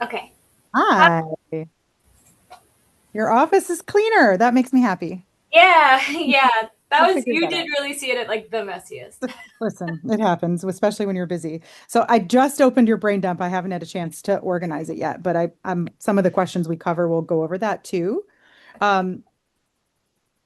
Okay. Hi, your office is cleaner. That makes me happy. Yeah, yeah. That We'll was, figure you that did out. really see it at like the messiest. Listen, it happens, especially when you're busy. So I just opened your brain dump. I haven't had a chance to organize it yet, but I'm some of the questions we cover, we'll go over that too. Um,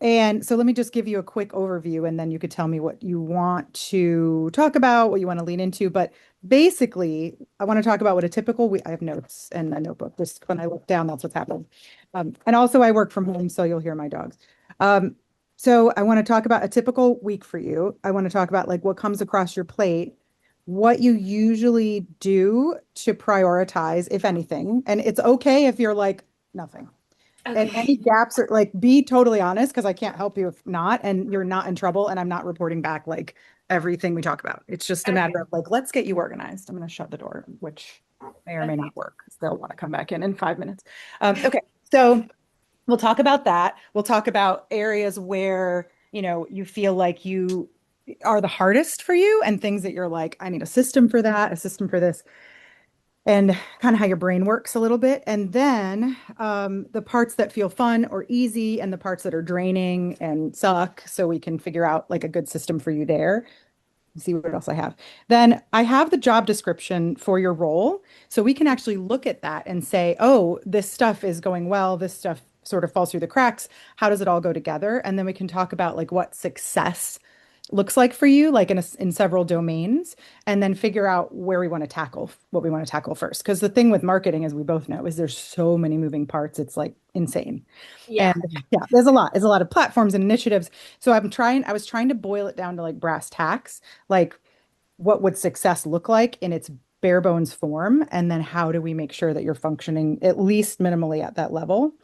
and so let me just give you a quick overview, and then you could tell me what you want to talk about, what you want to lean into. But basically, I want to talk about what a typical week. I have notes and a notebook. Just when I look down, that's what's happened. And also, I work from home, so you'll hear my dogs. Um, so I want to talk about a typical week for you. I want to talk about like what comes across your plate, what you usually do to prioritize, if anything. And it's okay if you're like nothing. And any Okay. gaps are like, be totally honest because I can't help you if not, and you're not in trouble, and I'm not reporting back like everything we talk about. It's just a matter Okay. of like, let's get you organized. I'm going to shut the door, which may or may Okay. not work because they'll want to come back in 5 minutes. Okay, so we'll talk about that. We'll talk about areas where, you feel like you are the hardest for you and things that you're like, I need a system for that, a system for this and kind of how your brain works a little bit. And then the parts that feel fun or easy and the parts that are draining and suck. So we can figure out like a good system for you there. See what else I have. Then I have the job description for your role. So we can actually look at that and say, oh, this stuff is going well. This stuff sort of falls through the cracks. How does it all go together? And then we can talk about like what success looks like for you, like in several domains, and then figure out where we want to tackle what we want to tackle first. Because the thing with marketing, as we both know, is there's so many moving parts. It's like insane. Yeah. And yeah, there's a lot of platforms and initiatives. So I was trying to boil it down to like brass tacks, like what would success look like in its bare bones form? And then how do we make sure that you're functioning at least minimally at that level?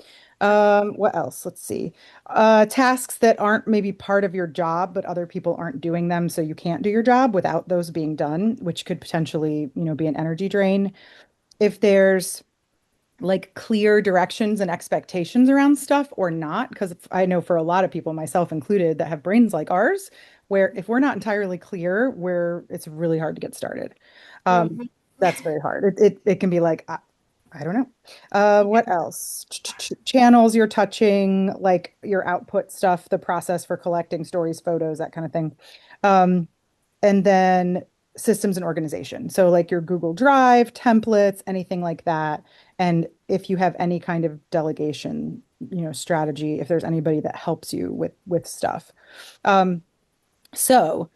What else? Let's see. Tasks that aren't maybe part of your job, but other people aren't doing them, so you can't do your job without those being done, which could potentially, be an energy drain. If there's like clear directions and expectations around stuff or not, because I know for a lot of people, myself included, that have brains like ours, where if we're not entirely clear, where it's really hard to get started. Um, Hmm. that's very hard. It can be like, I don't know. What else? Channels you're touching, like your output stuff, the process for collecting stories, photos, that kind of thing. Um, and then systems and organization. So like your Google Drive, templates, anything like that. And if you have any kind of delegation, strategy, if there's anybody that helps you with stuff. Um, so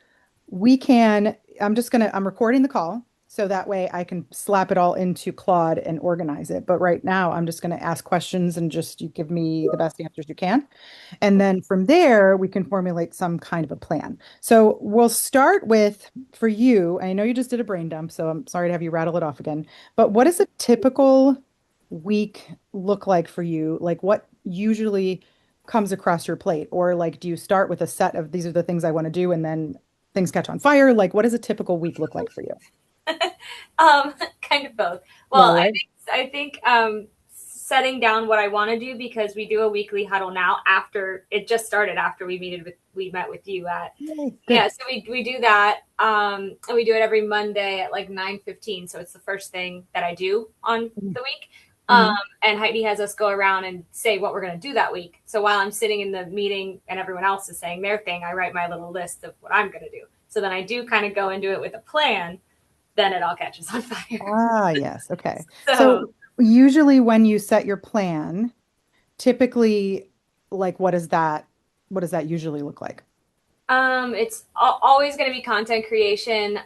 we can, I'm recording the call so that way I can slap it all into Claude and organize it. But right now I'm just going to ask questions and just you give me the best answers you can. And then from there, we can formulate some kind of a plan. So we'll start with for you, I know you just did a brain dump, so I'm sorry to have you rattle it off again, but what does a typical week look like for you? Like what usually comes across your plate? Or like, do you start with a set of these are the things I want to do and then things catch on fire? Like, what does a typical week look like for you? Kind of both. Yeah, Well, right. setting down what I want to do because we do a weekly huddle now after it just started after we met with you at Yay, yeah, good. so we do that, and we do it every Monday at like 9:15. So it's the first thing that I do on Mhm. the week. Um, Mhm. and Heidi has us go around and say what we're going to do that week. So while I'm sitting in the meeting and everyone else is saying their thing, I write my little list of what I'm going to do. So then I do kind of go into it with a plan. Then it all catches on fire. Ah, yes. Okay. So So usually when you set your plan, typically, like what does that usually look like? It's always going to be content creation,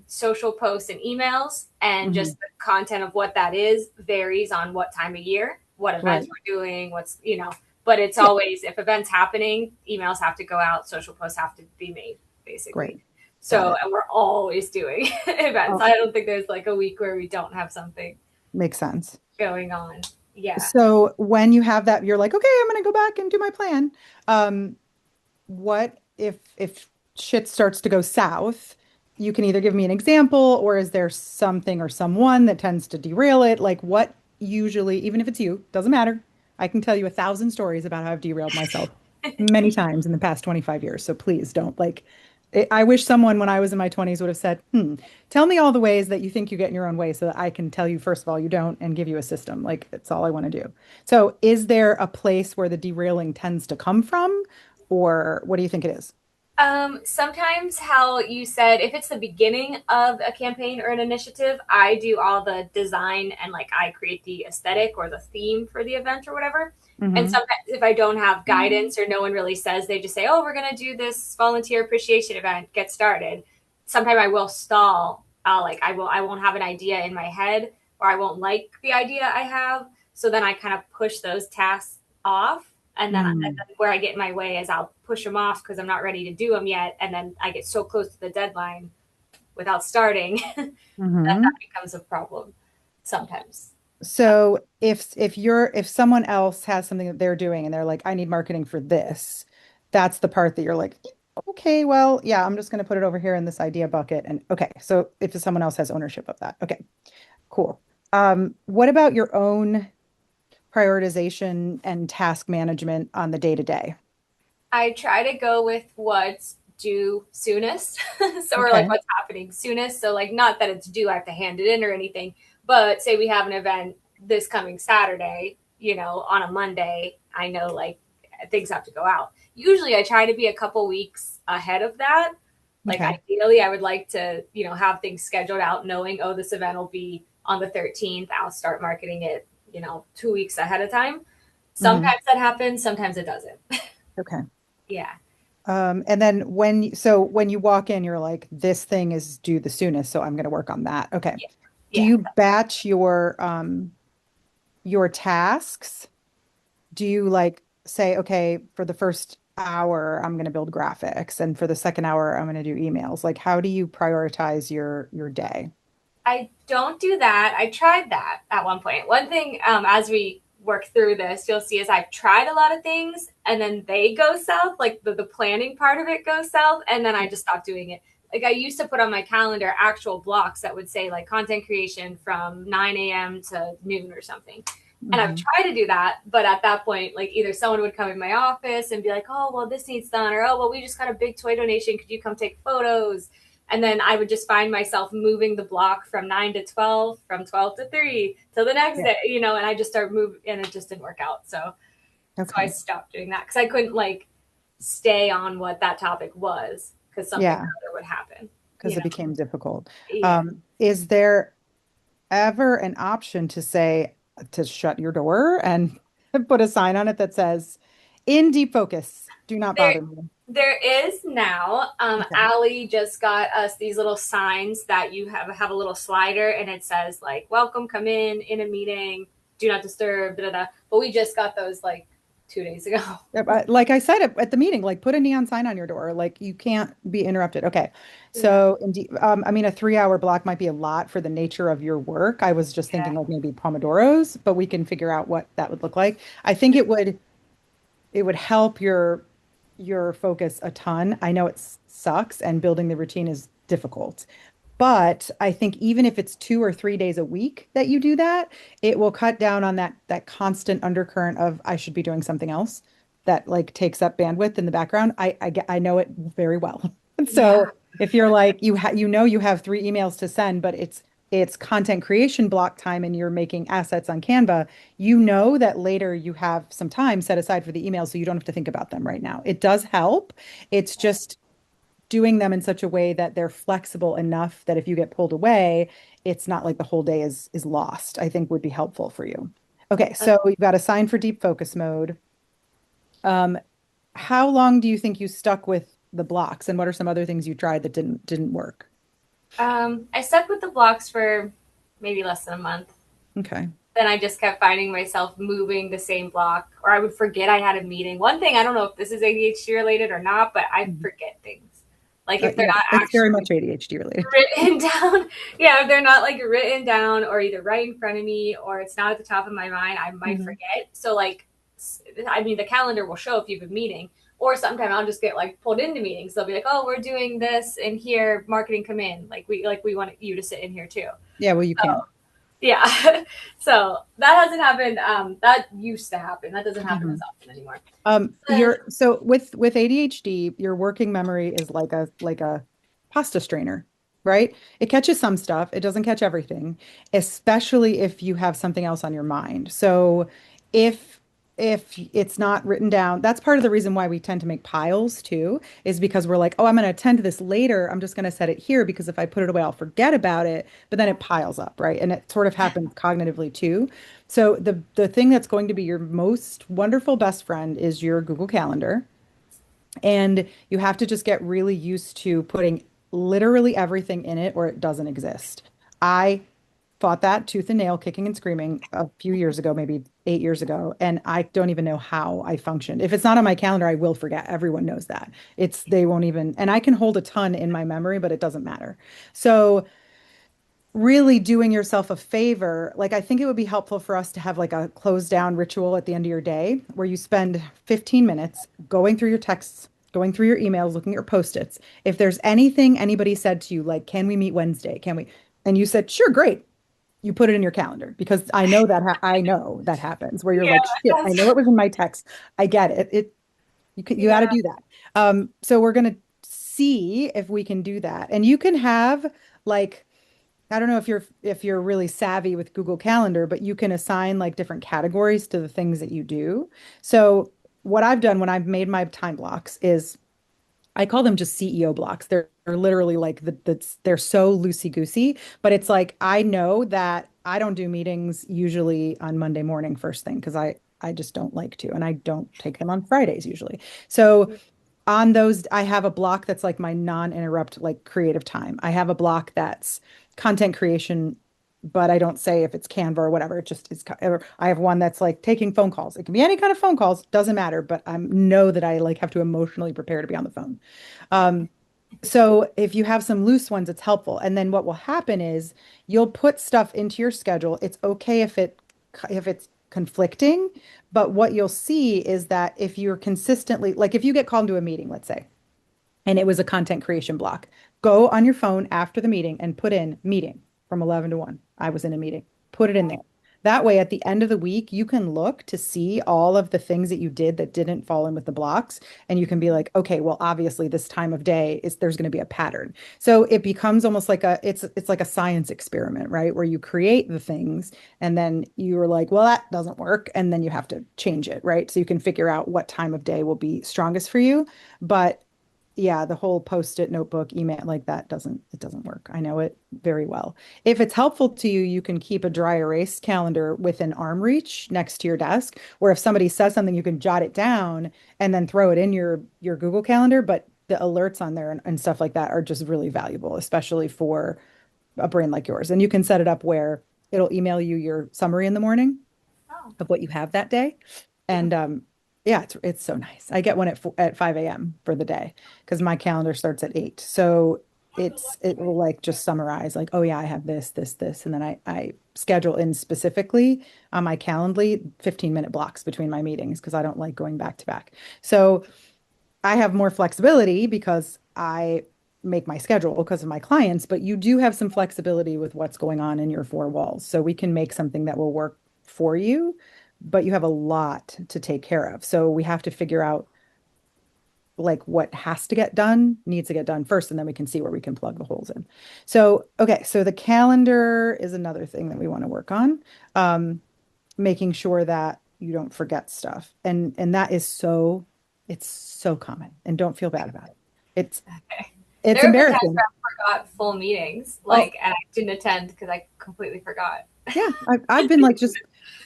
social posts and emails, and Mhm. just the content of what that is varies on what time of year, what events Right. we're doing, but it's Yeah, always if events happening, emails have to go out, social posts have to be made, basically. great. Got So, it. and we're always doing events. Oh, I don't think there's like a week where we don't have something makes sense. going on. Yeah. So when you have that, you're like, okay, I'm gonna go back and do my plan. What if shit starts to go south? You can either give me an example, or is there something or someone that tends to derail it? Like what usually, even if it's you, doesn't matter. I can tell you 1,000 stories about how I've derailed myself many times in the past 25 years. So please don't like I wish someone when I was in my 20s would have said, tell me all the ways that you think you get in your own way so that I can tell you, first of all, you don't and give you a system. Like, that's all I want to do. So, is there a place where the derailing tends to come from, or what do you think it is? Sometimes how you said if it's the beginning of a campaign or an initiative, I do all the design and like I create the aesthetic or the theme for the event or whatever. And Hmm. sometimes if I don't have guidance or no one really says, they just say, "Oh, we're gonna do this volunteer appreciation event. Get started." Sometimes I will stall. I won't have an idea in my head, or I won't like the idea I have. So then I kind of push those tasks off, and then Mm-hmm. where I get in my way is I'll push them off because I'm not ready to do them yet, and then I get so close to the deadline without starting that becomes a problem sometimes. So if someone else has something that they're doing and they're like, I need marketing for this, that's the part that you're like, okay, well, yeah, I'm just going to put it over here in this idea bucket. And okay, so if someone else has ownership of that, okay, cool. What about your own prioritization and task management on the day to day? I try to go with what's due soonest. So, or like Okay. what's happening soonest. So, like, not that it's due, I have to hand it in or anything, but say we have an event this coming Saturday, on a Monday, I know like things have to go out. Usually I try to be a couple weeks ahead of that. Like, Okay. ideally, I would like to, have things scheduled out knowing, oh, this event will be on the 13th. I'll start marketing it, 2 weeks ahead of time. Hmm. Sometimes that happens, sometimes it doesn't. Okay. Yeah. And then when you walk in, you're like, this thing is due the soonest, so I'm going to work on that. Okay. Yeah. Do Yeah. you batch your tasks? Do you like say, okay, for the first hour, I'm going to build graphics, and for the second hour, I'm going to do emails? Like, how do you prioritize your day? I don't do that. I tried that at one point. One thing, as we work through this, you'll see is I've tried a lot of things and then they go south, like the planning part of it goes south, and then I just stopped doing it. Like I used to put on my calendar actual blocks that would say like content creation from 9 a.m. to noon or something. And I've Hmm. tried to do that, but at that point, like either someone would come in my office and be like, "Oh, well, this needs done," or "Oh, well, we just got a big toy donation. Could you come take photos?" And then I would just find myself moving the block from 9 to 12, from 12 to 3 till the next Yeah. day, and I just started moving, and it just didn't work out. So I Okay. stopped doing that because I couldn't like stay on what that topic was because something Yeah, or other would happen. because it became difficult. Yeah. Is there ever an option to say to shut your door and put a sign on it that says, in deep focus, do not There, bother me? there is now. Okay. Allie just got us these little signs that you have a little slider, and it says like "Welcome, come in a meeting, do not disturb." Da, da, da. But we just got those like 2 days ago. Like I said at the meeting, like put a neon sign on your door. Like you can't be interrupted. Okay. Yeah. So indeed, I mean, a 3 hour block might be a lot for the nature of your work. I was just thinking Yeah. like maybe Pomodoros, but we can figure out what that would look like. I think it would help your focus a ton. I know it sucks and building the routine is difficult. But I think even if it's 2 or 3 days a week that you do that, it will cut down on that constant undercurrent of I should be doing something else that like takes up bandwidth in the background. I know it very well. And Yeah. so if you're like you have 3 emails to send, but it's content creation block time and you're making assets on Canva, you know that later you have some time set aside for the emails so you don't have to think about them right now. It does help. It's just doing them in such a way that they're flexible enough that if you get pulled away, it's not like the whole day is lost, I think would be helpful for you. Okay, so you've got a sign for deep focus mode. Um, how long do you think you stuck with the blocks, and what are some other things you tried that didn't work? I stuck with the blocks for maybe less than a month. Okay. Then I just kept finding myself moving the same block, or I would forget I had a meeting. One thing, I don't know if this is ADHD related or not, but I Mhm. forget things. Like if they're Yeah, not it's very actually much ADHD related. written down, yeah, if they're not like written down or either right in front of me or it's not at the top of my mind, I might Mhm. forget. So like, I mean, the calendar will show if you have a meeting, or sometimes I'll just get like pulled into meetings. They'll be like, "Oh, we're doing this in here. Marketing, come in. Like we want you to sit in here too." Yeah, well, you So can. Yeah. So that hasn't happened. That used to happen. That doesn't happen as Mhm. often anymore. Your so with ADHD, your working memory is like a pasta strainer, right? It catches some stuff, it doesn't catch everything, especially if you have something else on your mind. So if if it's not written down, that's part of the reason why we tend to make piles too, is because we're like, oh, I'm going to attend to this later. I'm just going to set it here because if I put it away, I'll forget about it. But then it piles up, right? And it sort of happens cognitively too. So the thing that's going to be your most wonderful best friend is your Google Calendar. And you have to just get really used to putting literally everything in it or it doesn't exist. I fought that tooth and nail, kicking and screaming a few years ago, maybe 8 years ago, and I don't even know how I functioned. If it's not on my calendar, I will forget. Everyone knows that. They won't even, and I can hold a ton in my memory, but it doesn't matter. So really doing yourself a favor, like I think it would be helpful for us to have like a close down ritual at the end of your day where you spend 15 minutes going through your texts, going through your emails, looking at your post-its. If there's anything anybody said to you, like, can we meet Wednesday? Can we? And you said, sure, great. You put it in your calendar because I know that happens where you're Yeah, like, shit, I that's, know it was in my text. I get it. You got to yeah. do that. So we're gonna see if we can do that. And you can have like I don't know if you're really savvy with Google Calendar, but you can assign like different categories to the things that you do. So what I've done when I've made my time blocks is I call them just CEO blocks. They're literally like they're so loosey goosey, but it's like I know that I don't do meetings usually on Monday morning first thing because I just don't like to, and I don't take them on Fridays usually. So on those, I have a block that's like my non-interrupt, like creative time. I have a block that's content creation, but I don't say if it's Canva or whatever. It just is. I have one that's like taking phone calls. It can be any kind of phone calls, doesn't matter, but I know that I like have to emotionally prepare to be on the phone. Um, so if you have some loose ones, it's helpful. And then what will happen is you'll put stuff into your schedule. It's okay if it's conflicting, but what you'll see is that if you're consistently, like if you get called into a meeting, let's say, and it was a content creation block. Go on your phone after the meeting and put in meeting from 11 to 1. I was in a meeting. Put it in there. That way, at the end of the week, you can look to see all of the things that you did that didn't fall in with the blocks. And you can be like, okay, well, obviously this time of day is there's going to be a pattern. So it becomes almost like it's like a science experiment, right? Where you create the things and then you're like, well, that doesn't work. And then you have to change it, right? So you can figure out what time of day will be strongest for you. But yeah, the whole post-it notebook email like that doesn't work. I know it very well. If it's helpful to you, you can keep a dry erase calendar within arm reach next to your desk, where if somebody says something, you can jot it down and then throw it in your Google Calendar. But the alerts on there and stuff like that are just really valuable, especially for a brain like yours. And you can set it up where it'll email you your summary in the morning Oh, of what you have that day. yeah. And yeah, it's so nice. I get one at 5 a.m. for the day because my calendar starts at 8. So it will like just summarize like, oh yeah, I have this, this, this. And then I schedule in specifically on my Calendly 15-minute blocks between my meetings because I don't like going back to back. So I have more flexibility because I make my schedule because of my clients, but you do have some flexibility with what's going on in your four walls. So we can make something that will work for you, but you have a lot to take care of. So we have to figure out like what has to get done needs to get done first, and then we can see where we can plug the holes in. So, okay, so the calendar is another thing that we want to work on. Making sure that you don't forget stuff. And that is it's so common and don't feel bad about it. It's Okay. it's There have been times embarrassing. where I forgot full meetings, Oh, like, and I didn't attend because I completely forgot. yeah, I've been like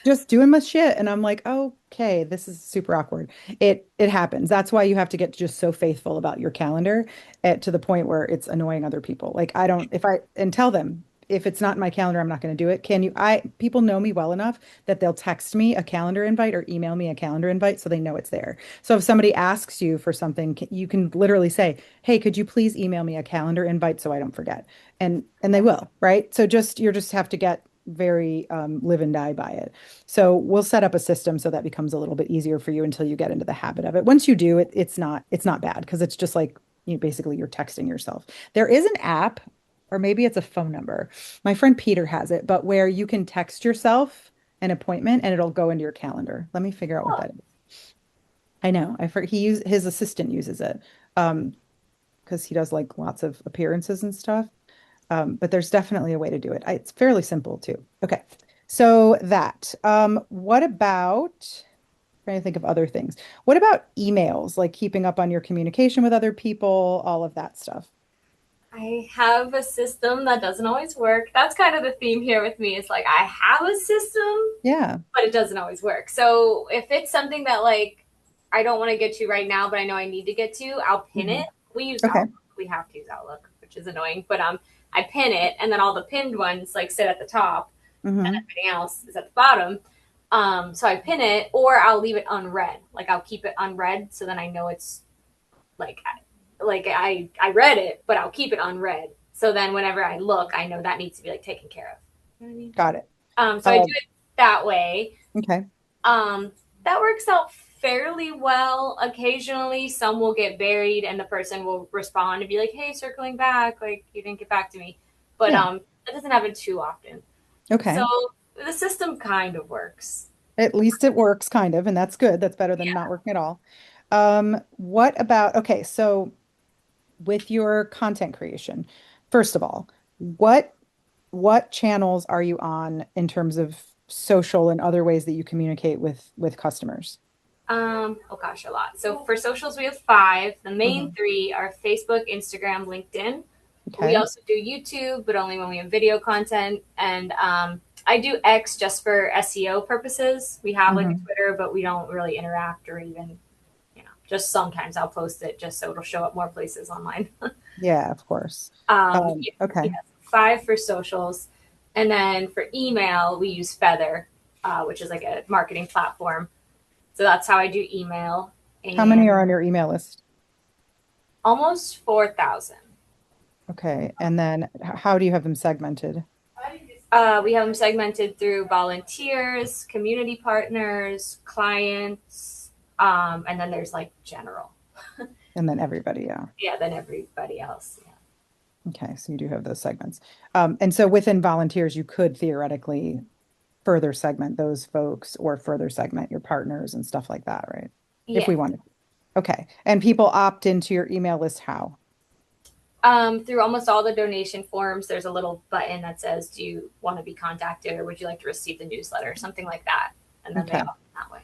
just doing my shit and I'm like, okay, this is super awkward. It happens. That's why you have to get just so faithful about your calendar to the point where it's annoying other people. Like I don't if I and tell them if it's not in my calendar, I'm not going to do it. Can you I people know me well enough that they'll text me a calendar invite or email me a calendar invite so they know it's there. So if somebody asks you for something, you can literally say, "Hey, could you please email me a calendar invite so I don't forget?" And they will, right? So you just have to get very live and die by it. So we'll set up a system so that becomes a little bit easier for you until you get into the habit of it. Once you do it, it's not bad because it's just like basically you're texting yourself. There is an app. or maybe it's a phone number. My friend Peter has it, but where you can text yourself an appointment and it'll go into your calendar. Let me figure out what Oh, that is. I know. His assistant uses it. Because he does like lots of appearances and stuff. But there's definitely a way to do it. It's fairly simple too. Okay. So that. What about trying to think of other things? What about emails, like keeping up on your communication with other people, all of that stuff? I have a system that doesn't always work. That's kind of the theme here with me. Is like I have a system, Yeah. but it doesn't always work. So if it's something that like I don't want to get to right now, but I know I need to get to, I'll pin Mhm. it. We use Okay. Outlook. We have to use Outlook, which is annoying. But I pin it, and then all the pinned ones like sit at the top, and Hmm. everything else is at the bottom. So I pin it, or I'll leave it unread. Like I'll keep it unread, so then I know it's like I read it, but I'll keep it unread. So then whenever I look, I know that needs to be like taken care of. You know what I mean? Got it. So I do Uh, it that way. okay. Um, that works out fairly well. Occasionally, some will get buried, and the person will respond and be like, "Hey, circling back, like you didn't get back to me." But Yeah. that doesn't happen too often. So Okay. the system kind of works. At least it works kind of, and that's good. That's better than not Yeah. working at all. What about, okay, so with your content creation, first of all, what what channels are you on in terms of social and other ways that you communicate with customers? Oh gosh, a lot. So for socials, we have five. The main Hmm. three are Facebook, Instagram, LinkedIn. We Okay. also do YouTube, but only when we have video content. And I do X just for SEO purposes. We have like a Hmm. Twitter, but we don't really interact or even, just sometimes I'll post it just so it'll show up more places online. Yeah, of course. Yeah, Okay. yeah, five for socials. And then for email, we use Feather, which is like a marketing platform. So that's how I do email. How many And are on your email list? almost 4,000. Okay. And then how do you have them segmented? We have them segmented through volunteers, community partners, clients, and then there's like general. And then everybody, yeah. Yeah, then everybody else. Yeah. Okay, so you do have those segments. And so within volunteers, you could theoretically further segment those folks or further segment your partners and stuff like that, right? If Yeah. we wanted. Okay. And people opt into your email list how? Through almost all the donation forms, there's a little button that says, "Do you want to be contacted, or would you like to receive the newsletter?" Something like that, and then they Okay. opt that way.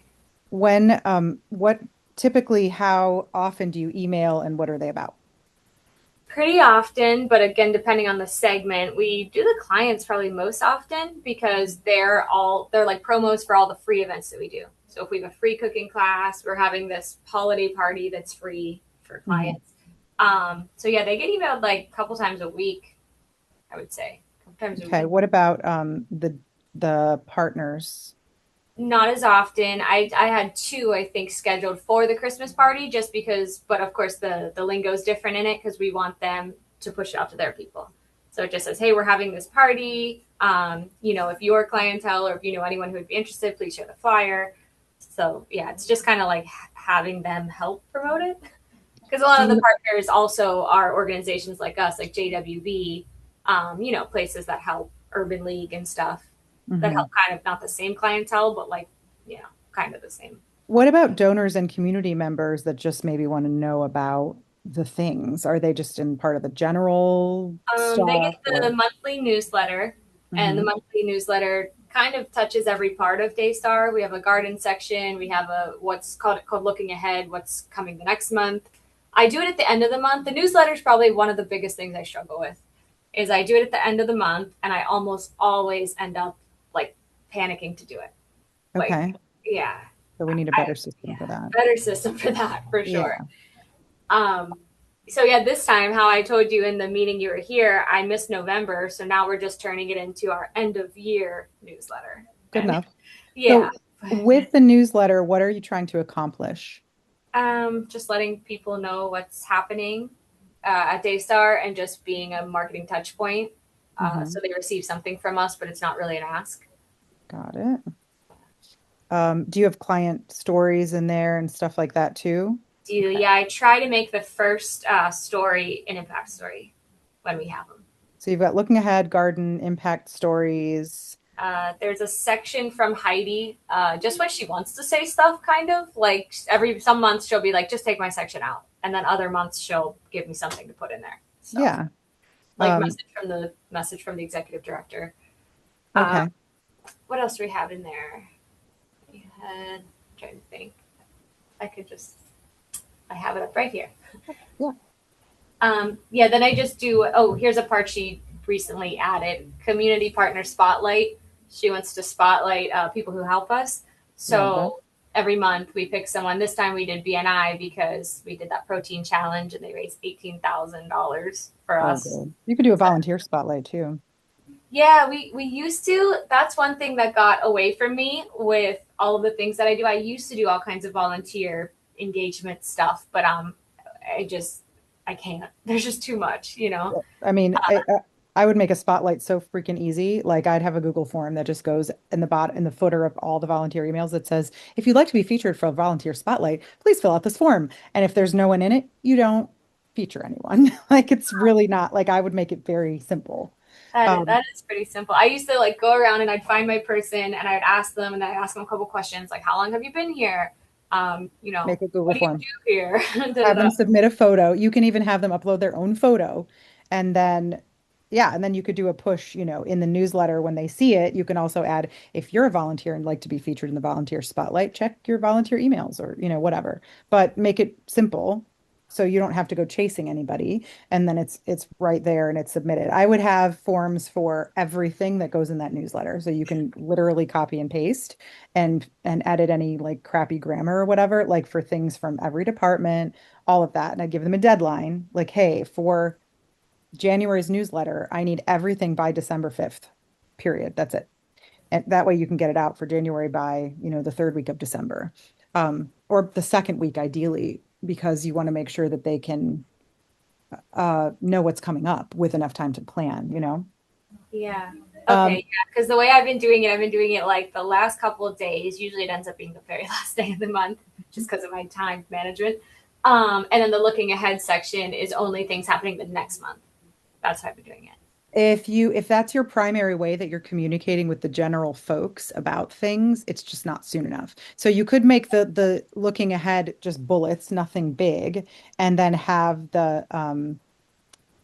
What typically, how often do you email and what are they about? Pretty often, but again, depending on the segment, we do the clients probably most often because they're like promos for all the free events that we do. So if we have a free cooking class, we're having this holiday party that's free for Mhm. clients. So yeah, they get emailed like a couple times a week, I would say. A couple times a Okay. week. What about the partners? Not as often. I had two, I think, scheduled for the Christmas party just because, but of course the lingo is different in it because we want them to push it out to their people. So it just says, hey, we're having this party. If your clientele or if you know anyone who would be interested, please share the flyer. So yeah, it's just kind of like having them help promote it because a lot Do of the you partners also are organizations like us, like JWB, places that help Urban League and stuff that help Mhm. kind of not the same clientele, but like, kind of the same. What about donors and community members that just maybe want to know about the things? Are they just in part of the general They get stuff the or? monthly newsletter, and the Mhm. monthly newsletter kind of touches every part of Daystar. We have a garden section. We have a what's called looking ahead, what's coming the next month. I do it at the end of the month. The newsletter is probably one of the biggest things I struggle with. Is I do it at the end of the month, and I almost always end up like panicking to do it. Like, Okay. yeah, So we need a I, better system for that. better system for that for sure. Yeah. Um, so yeah, this time, how I told you in the meeting you were here, I missed November, so now we're just turning it into our end of year newsletter. Good And enough. yeah, So with the newsletter, what are you trying to accomplish? just letting people know what's happening at Daystar and just being a marketing touch point. So Hmm. they receive something from us, but it's not really an ask. Got it. Do you have client stories in there and stuff like that too? Do you? Okay. Yeah, I try to make the first story an impact story when we have them. So you've got looking ahead, garden, impact stories. There's a section from Heidi, just when she wants to say stuff, kind of like some months she'll be like, just take my section out, and then other months she'll give me something to put in there. So Yeah. like Um, message from the executive director. Uh, okay. what else do we have in there? We had, I'm trying to think. I could just I have it up right here. Yeah. Yeah, then I just do, oh, here's a part she recently added, community partner spotlight. She wants to spotlight people who help us. Love that. So every month we pick someone. This time we did BNI because we did that protein challenge and they raised $18,000 for Oh, us. good. You could do a volunteer spotlight too. Yeah, we used to. That's one thing that got away from me with all of the things that I do. I used to do all kinds of volunteer engagement stuff, but I just I can't. There's just too much, you know. I mean, I would make a spotlight so freaking easy. Like I'd have a Google form that just goes in the footer of all the volunteer emails that says, if you'd like to be featured for a volunteer spotlight, please fill out this form. And if there's no one in it, you don't feature anyone. Like it's really not like I would make it very simple. Um, That is pretty simple. I used to like go around and I'd find my person and I'd ask them and I'd ask them a couple questions like, how long have you been here? make a Google What do you form. do here? Da, da, Have da. them submit a photo. You can even have them upload their own photo. And then, yeah, and then you could do a push, in the newsletter when they see it. You can also add, if you're a volunteer and like to be featured in the volunteer spotlight, check your volunteer emails or, whatever. But make it simple so you don't have to go chasing anybody. And then it's right there and it's submitted. I would have forms for everything that goes in that newsletter. So you can literally copy and paste and edit any like crappy grammar or whatever, like for things from every department, all of that. And I give them a deadline, like, hey, for January's newsletter, I need everything by December 5th, period. That's it. And that way you can get it out for January by, the third week of December, or the second week, ideally, because you want to make sure that they can know what's coming up with enough time to plan. Yeah. Um, Okay. Yeah. Because the way I've been doing it like the last couple of days. Usually it ends up being the very last day of the month just because of my time management. And then the looking ahead section is only things happening the next month. That's how I've been doing it. if that's your primary way that you're communicating with the general folks about things, it's just not soon enough. So you could make the looking ahead just bullets, nothing big, and then have the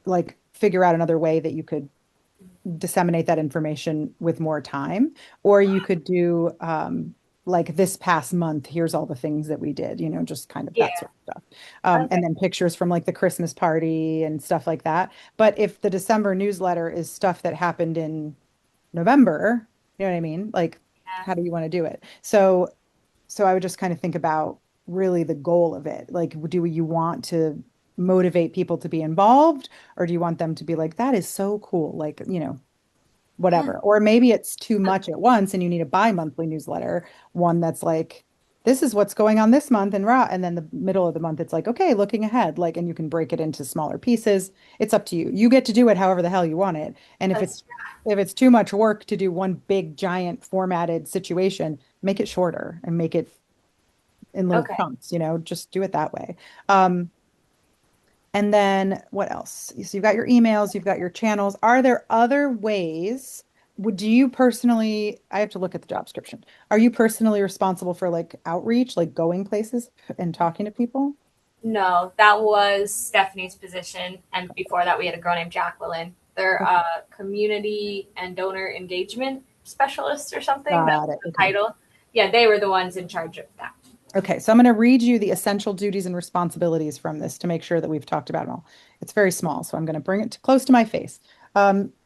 like figure out another way that you could disseminate that information with more time. Or you could do like this past month, here's all the things that we did, just kind of Yeah. that sort of stuff. And Okay. then pictures from like the Christmas party and stuff like that. But if the December newsletter is stuff that happened in November, you know what I mean? Like, Yeah. how do you want to do it? So I would just kind of think about really the goal of it. Like, do you want to motivate people to be involved, or do you want them to be like, that is so cool? Like, whatever. Or maybe it's too much at once and you need a bi-monthly newsletter, one that's like, this is what's going on this month and raw. And then the middle of the month, it's like, okay, looking ahead. Like, and you can break it into smaller pieces. It's up to you. You get to do it however the hell you want it. And if That's it's too much work to do one big giant formatted situation, make it shorter and make it in little okay. chunks, just do it that way. Um, and then what else? So you've got your emails, you've got your channels. Are there other ways? Do you personally, I have to look at the job description. Are you personally responsible for like outreach, like going places and talking to people? No, that was Stephanie's position, and before that, we had a girl named Jacqueline. They're Okay, community and donor engagement specialists or something. That's got it. the Okay. title. Yeah, they were the ones in charge of that. Okay, so I'm going to read you the essential duties and responsibilities from this to make sure that we've talked about it all. It's very small, so I'm going to bring it close to my face.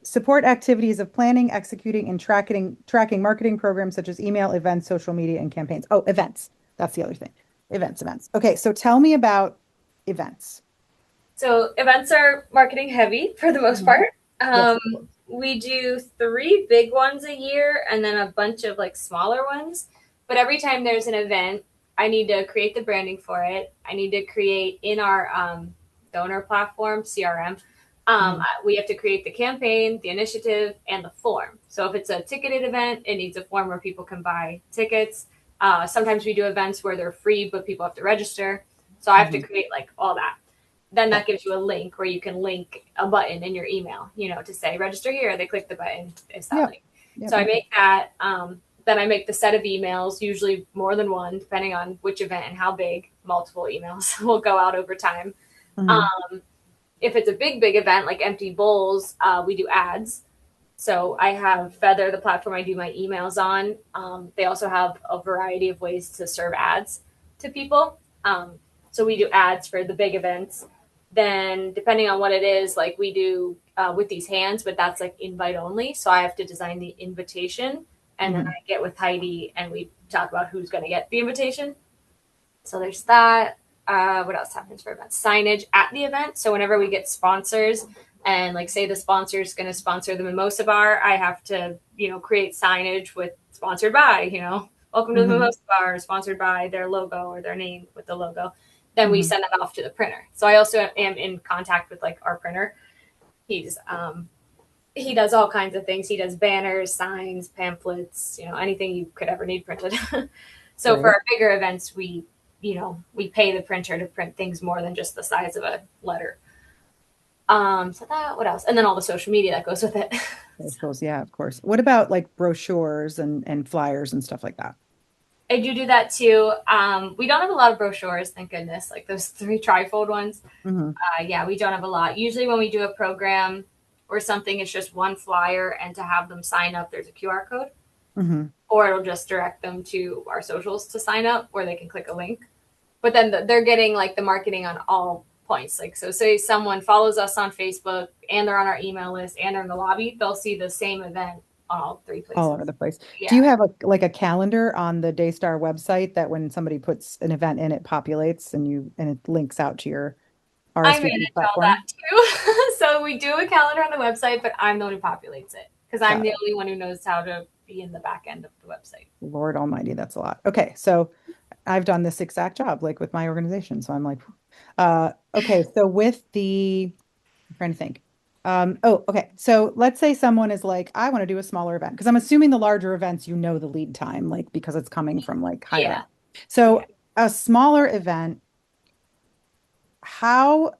Support activities of planning, executing, and tracking marketing programs such as email, events, social media, and campaigns. Oh, events. That's the other thing. Events. Okay, so tell me about events. So events are marketing heavy for the most Mhm. part. Yes, Um, of course. we do 3 big ones a year and then a bunch of like smaller ones. But every time there's an event, I need to create the branding for it. I need to create in our donor platform, CRM. Mhm. We have to create the campaign, the initiative, and the form. So if it's a ticketed event, it needs a form where people can buy tickets. Sometimes we do events where they're free, but people have to register. So I have to Mhm. create like all that. then Okay. that gives you a link where you can link a button in your email, to say register here. They click the button, it's that Yep. link. Yep. So I Yep. make that. Then I make the set of emails, usually more than one, depending on which event and how big. Multiple emails will go out over time. Hmm. Um, if it's a big event like Empty Bowls, we do ads. So I have Feather, the platform I do my emails on. They also have a variety of ways to serve ads to people. So we do ads for the big events. Then, depending on what it is, like we do with these hands, but that's like invite only. So I have to design the invitation, and then Hmm. I get with Heidi and we talk about who's going to get the invitation. So there's that. What else happens for events? Signage at the event. So whenever we get sponsors, and like say the sponsor is going to sponsor the mimosa bar, I have to create signage with sponsored by, welcome to the Hmm. mimosa bar, sponsored by their logo or their name with the logo. Then we Hmm. send that off to the printer. So I also am in contact with like our printer. He's he does all kinds of things. He does banners, signs, pamphlets, anything you could ever need printed. So for Great. our bigger events, we pay the printer to print things more than just the size of a letter. So that, what else? And then all the social media that goes with it. Socials, yeah, of course. What about like brochures and flyers and stuff like that? I do that too. We don't have a lot of brochures, thank goodness, like those three trifold ones. Hmm. Yeah, we don't have a lot. Usually when we do a program or something, it's just one flyer, and to have them sign up, there's a QR code, Hmm. or it'll just direct them to our socials to sign up, where they can click a link. But then they're getting like the marketing on all points. Like, so say someone follows us on Facebook and they're on our email list and they're in the lobby, they'll see the same event on all three All over places. the place. Do Yeah. you have a calendar on the Daystar website that when somebody puts an event in, it populates and it links out to your I RSVP manage all that platform? too. So we do a calendar on the website, but I'm the one who populates it because I'm Got the it. only one who knows how to be in the back end of the website. Lord Almighty, that's a lot. Okay, so I've done this exact job like with my organization. So I'm like, okay, so with I'm trying to think. Oh, okay. So let's say someone is like, I want to do a smaller event because I'm assuming the larger events, the lead time, like because it's coming from like higher Yeah. up. Yeah. So a smaller event, how,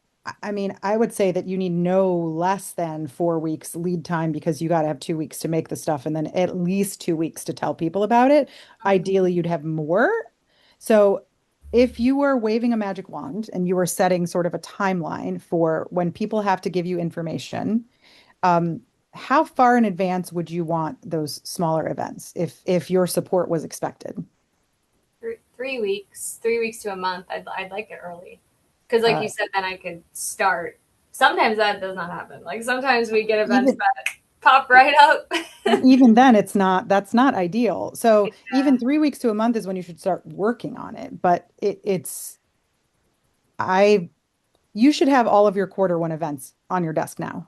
I mean, I would say that you need no less than 4 weeks lead time because you got to have 2 weeks to make the stuff and then at least 2 weeks to tell people about it. Ideally, you'd have more. So if you were waving a magic wand and you were setting sort of a timeline for when people have to give you information, um, how far in advance would you want those smaller events if your support was expected? 3 weeks, 3 weeks to a month. I'd like it early. Because, like Uh, you said, then I could start. Sometimes that does not happen. Like, sometimes we get events even that pop right up. even then that's not ideal. So Yeah. even 3 weeks to a month is when you should start working on it. But it's I you should have all of your quarter one events on your desk now.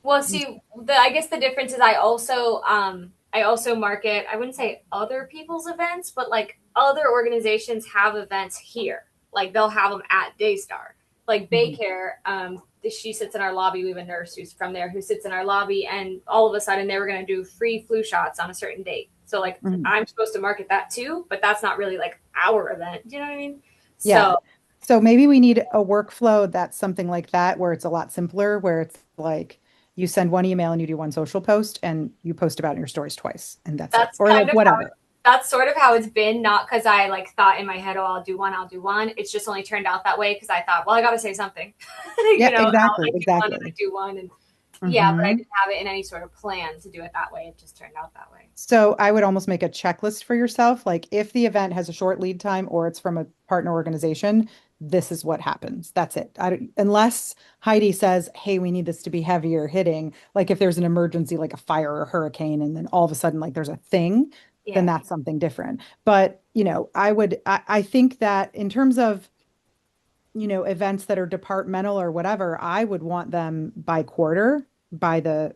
Well, see, I guess the difference is I also market. I wouldn't say other people's events, but like other organizations have events here. Like they'll have them at Daystar. Like Mhm. Baycare, she sits in our lobby. We have a nurse who's from there who sits in our lobby, and all of a sudden they were going to do free flu shots on a certain date. So like Mhm. I'm supposed to market that too, but that's not really like our event. Do you know what I mean? Yeah. So So maybe we need a workflow that's something like that, where it's a lot simpler, where it's like you send one email and you do one social post and you post about it in your stories twice, and that's it. that's Or like kind of how whatever. that's sort of how it's been. Not because I like thought in my head, oh, I'll do one. It's just only turned out that way because I thought, well, I got to say something. Yeah, I exactly, do one and I exactly. do one, and yeah, but I Hmm. didn't have it in any sort of plan to do it that way. It just turned out that way. So I would almost make a checklist for yourself. Like if the event has a short lead time or it's from a partner organization, this is what happens. That's it. Unless Heidi says, hey, we need this to be heavier hitting, like if there's an emergency, like a fire or a hurricane, and then all of a sudden, like there's a thing, then Yeah, that's something different. But, I think that in terms of, events that are departmental or whatever, I would want them by quarter, by the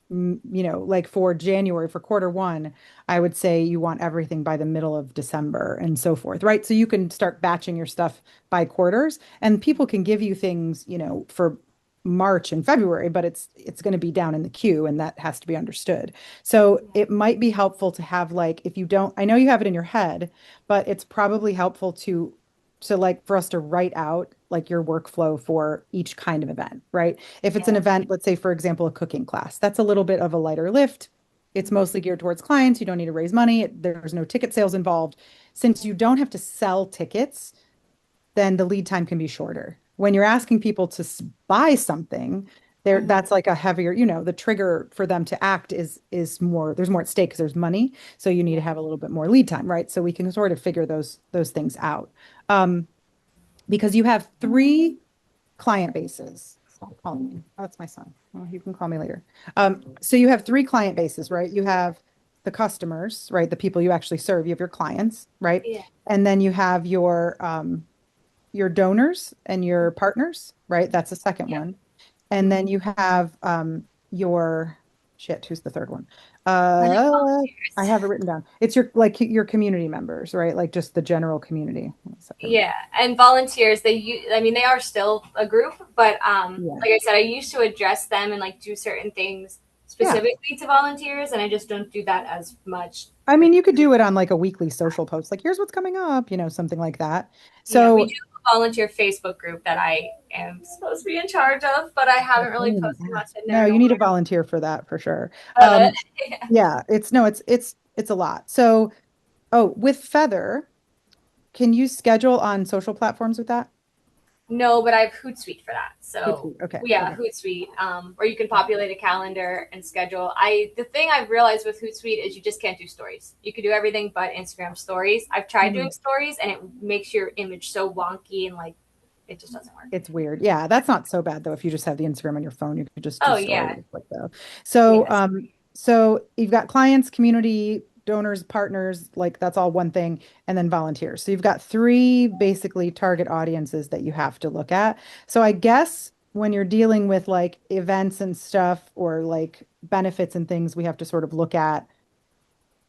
like for January, for quarter one, I would say you want everything by the middle of December and so forth, right? So you can start batching your stuff by quarters and people can give you things, for March and February, but it's going to be down in the queue and that has to be understood. So it might be helpful to have like if you don't, I know you have it in your head, but it's probably helpful to to like for us to write out like your workflow for each kind of event, right? If it's an Yeah. event, let's say, for example, a cooking class, that's a little bit of a lighter lift. It's Mhm. mostly geared towards clients. You don't need to raise money. There's no ticket sales involved. Since you don't have to sell tickets, then the lead time can be shorter. When you're asking people to buy something, there Mhm. that's like a heavier, the trigger for them to act is more, there's more at stake because there's money. So you need to Yeah. have a little bit more lead time, right? So we can sort of figure those things out. Um, because you have three client bases. Stop calling me. Oh, that's my son. Well, you can call me later. So you have three client bases, right? You have the customers, right? The people you actually serve. You have your clients, right? Yeah. And then you have your donors and your partners, right? That's the second Yeah. one. And then you have your shit, who's the third one? Uh, I Volunteers. have it written down. It's your like your community members, right? Like just the general community. One second. Yeah, and volunteers, I mean, they are still a group, but Yeah. like I said, I used to address them and like do certain things Yeah. specifically to volunteers, and I just don't do that as much I with. mean, you could do it on like a weekly social post, like here's what's coming up, something like that. Yeah, we So, do have a volunteer Facebook group that I am supposed to be in charge of, but I oh, haven't pain really in posted the much ass. in there No, in a you need to while. volunteer for that for sure. But yeah. Yeah, it's no, it's a lot. So, oh, with Feather, can you schedule on social platforms with that? No, but I have Hootsuite for that. So Hootsuite. Okay, yeah, okay. Hootsuite, where you can populate a calendar and schedule. The thing I've realized with Hootsuite is you just can't do stories. You can do everything but Instagram stories. I've tried doing Mhm. stories and it makes your image so wonky and like it just doesn't work. It's weird. Yeah, that's not so bad though. If you just have the Instagram on your phone, you could just do Oh yeah, stories like that. So, yes, so you've got clients, community, donors, partners, like that's all one thing, and then volunteers. So you've got three basically target audiences that you have to look at. So I guess when you're dealing with like events and stuff or like benefits and things, we have to sort of look at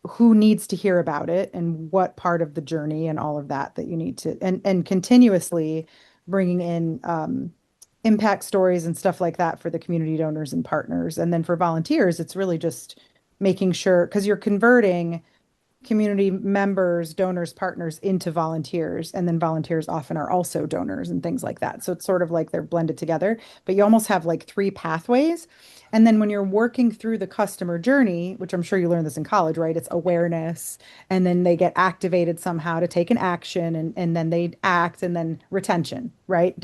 who needs to hear about it and what part of the journey and all of that that you need to and continuously bringing in impact stories and stuff like that for the community donors and partners. And then for volunteers, it's really just making sure because you're converting community members, donors, partners into volunteers. And then volunteers often are also donors and things like that. So it's sort of like they're blended together, but you almost have like three pathways. And then when you're working through the customer journey, which I'm sure you learned this in college, right? It's awareness, and then they get activated somehow to take an action, and then they act, and then retention, right?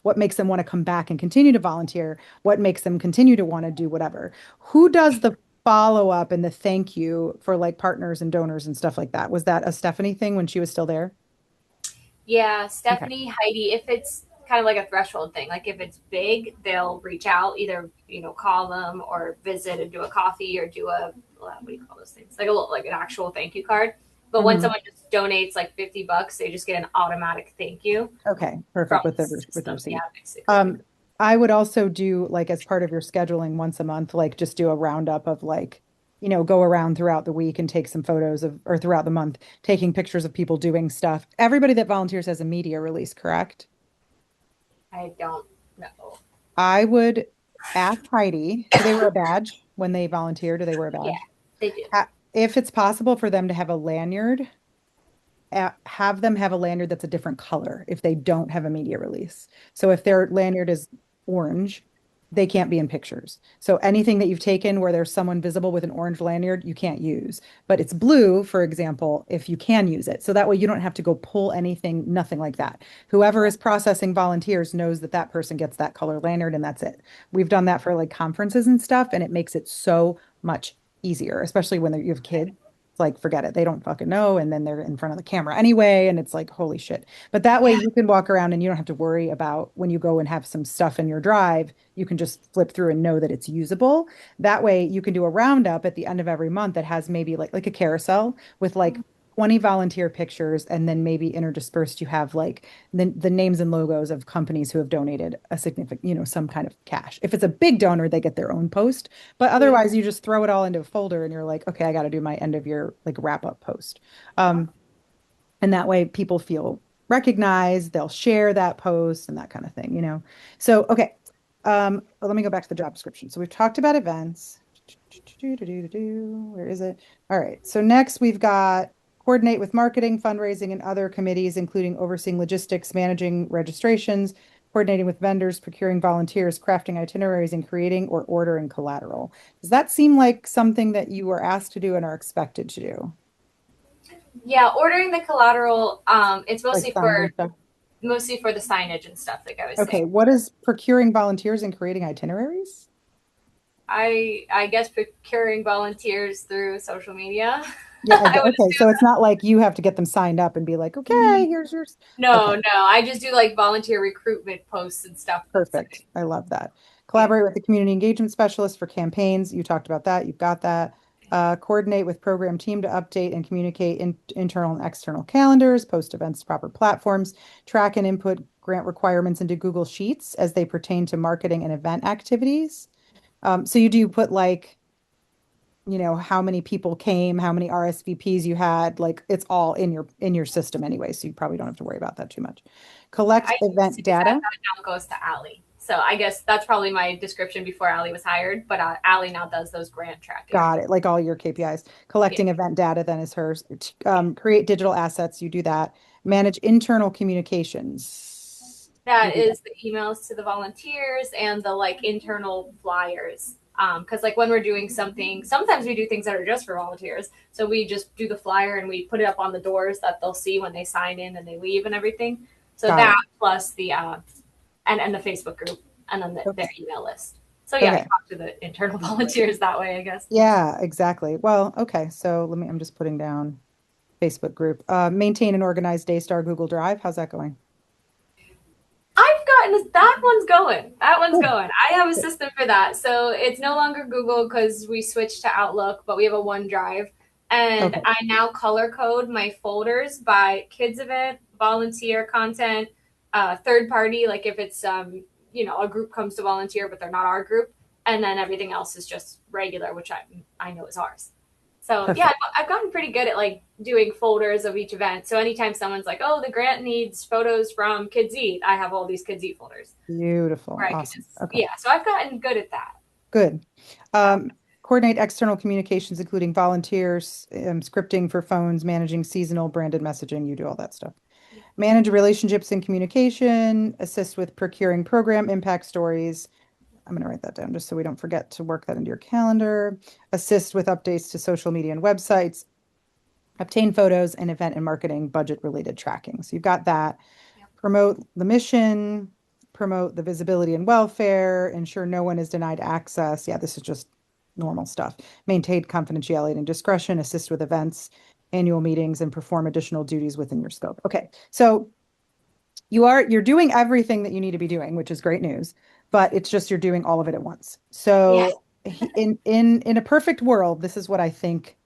What makes them want to come back and continue to volunteer? What makes them continue to want to do whatever? Who does the follow up and the thank you for like partners and donors and stuff like that? Was that a Stephanie thing when she was still there? yeah. Okay. Stephanie, Heidi, if it's kind of like a threshold thing, like if it's big, they'll reach out, either call them or visit and do a coffee or do a what do you call those things? Like a little, like an actual thank you card. But when Hmm. someone just donates like $50, they just get an automatic thank you Okay, from perfect with the with the system. Yeah, receipt. basically. Um, I would also do like as part of your scheduling once a month, like just do a roundup of like, go around throughout the week and take some photos of, or throughout the month, taking pictures of people doing stuff. Everybody that volunteers has a media release, correct? I don't know. I would ask Heidi, do they wear a badge when they volunteer? Do they wear a Yeah, badge? they do. If it's possible for them to have a lanyard, have them have a lanyard that's a different color if they don't have a media release. So if their lanyard is orange, they can't be in pictures. So anything that you've taken where there's someone visible with an orange lanyard, you can't use. But it's blue, for example, if you can use it. So that way you don't have to go pull anything, nothing like that. Whoever is processing volunteers knows that that person gets that color lanyard and that's it. We've done that for like conferences and stuff, and it makes it so much easier, especially when you have kids. It's like, forget it. They don't fucking know. And then they're in front of the camera anyway. And it's like, holy shit. But that way Yeah. you can walk around and you don't have to worry about when you go and have some stuff in your drive, you can just flip through and know that it's usable. That way you can do a roundup at the end of every month that has maybe like a carousel with like 20 volunteer pictures, and then maybe interdispersed you have like the names and logos of companies who have donated a significant, some kind of cash. If it's a big donor, they get their own post. But Yeah. otherwise, you just throw it all into a folder and you're like, okay, I got to do my end of year like wrap up post. Um, and that way people feel recognized, they'll share that post and that kind of thing. So, okay. Let me go back to the job description. So we've talked about events. Where is it? All right. So next we've got Coordinate with marketing, fundraising, and other committees, including overseeing logistics, managing registrations, coordinating with vendors, procuring volunteers, crafting itineraries, and creating or ordering collateral. Does that seem like something that you were asked to do and are expected to do? Yeah, ordering the collateral, it's Like sign and stuff? mostly for the signage and stuff, like I was saying. Okay, what is procuring volunteers and creating itineraries? I guess procuring volunteers through social media. Yeah, I would okay. So assume. it's not like you have to get them signed up and be like, okay, here's yours. No, Okay. no, I just do like volunteer recruitment posts and stuff. That's Perfect. I love that. yeah. Collaborate with the community engagement specialist for campaigns. You talked about that. You've got that. Coordinate with program team to update and communicate internal and external calendars, post events to proper platforms, track and input grant requirements into Google Sheets as they pertain to marketing and event activities. So you do put like, how many people came, how many RSVPs you had, like it's all in your system anyway, so you probably don't have to worry about that too much. Yeah, Collect I used to event do that. data. That now goes to Allie. So I guess that's probably my description before Allie was hired. But Allie now does those grant tracking. Got it. Like all your KPIs. Yeah, Collecting event data then is hers. yeah. Create digital assets. You do that. Manage internal communications. You That do that. is the emails to the volunteers and the like internal flyers. Because like when we're doing something, sometimes we do things that are just for volunteers. So we just do the flyer and we put it up on the doors that they'll see when they sign in and they leave and everything. So Got that it. plus the and the Facebook group and then their Okay. email list. So yeah, I Okay. talk to the internal volunteers that way, I guess. Yeah, exactly. Well, okay. So I'm just putting down Facebook group. Maintain an organized Daystar Google Drive. How's that going? I've gotten that one's going. That one's Good. going. I have a system for that. So it's no longer Google because we switched to Outlook, but we have a OneDrive. And Okay. I now color code my folders by kids event, volunteer content, third party, like if it's a group comes to volunteer, but they're not our group, and then everything else is just regular, which I know is ours. So yeah, Perfect. I've gotten pretty good at like doing folders of each event. So anytime someone's like, "Oh, the grant needs photos from Kids Eat," I have all these Kids Eat folders Beautiful. where I can Awesome. just Okay. yeah. So I've gotten good at that. Good. Uh, Coordinate external communications, including volunteers, scripting for phones, managing seasonal branded messaging. You do all that stuff. yeah, Manage relationships and communication, assist with procuring program impact stories. I'm going to write that down just so we don't forget to work that into your calendar. Assist with updates to social media and websites, obtain photos and event and marketing budget related tracking. So you've got that. yeah. Promote the mission, promote the visibility and welfare, ensure no one is denied access. Yeah, this is just normal stuff. Maintain confidentiality and discretion, assist with events, annual meetings, and perform additional duties within your scope. Okay, so you're doing everything that you need to be doing, which is great news, but it's just you're doing all of it at once. Yeah. So in a perfect world, this is what I think.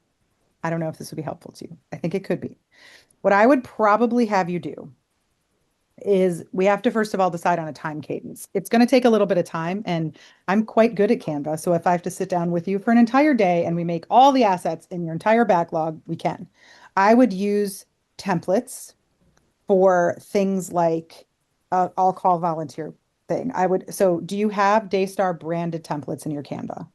I don't know if this would be helpful to you. I think it could be. What I would probably have you do is we have to first of all decide on a time cadence. It's going to take a little bit of time, and I'm quite good at Canva. So if I have to sit down with you for an entire day and we make all the assets in your entire backlog, we can. I would use templates for things like I'll call volunteer thing. So do you have Daystar branded templates in your Canva?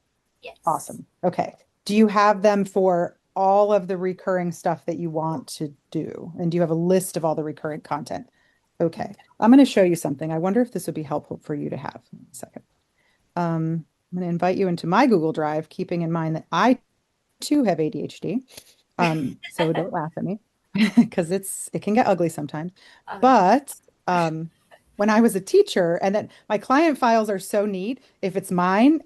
Yes. Awesome. Okay. Do you have them for all of the recurring stuff that you want to do? And do you have a list of all the recurring content? Okay. I'm going to show you something. I wonder if this would be helpful for you to have. One second. I'm going to invite you into my Google Drive, keeping in mind that I too have ADHD. So don't laugh at me because it can get ugly sometimes. Okay. But when I was a teacher, and then my client files are so neat. If it's mine,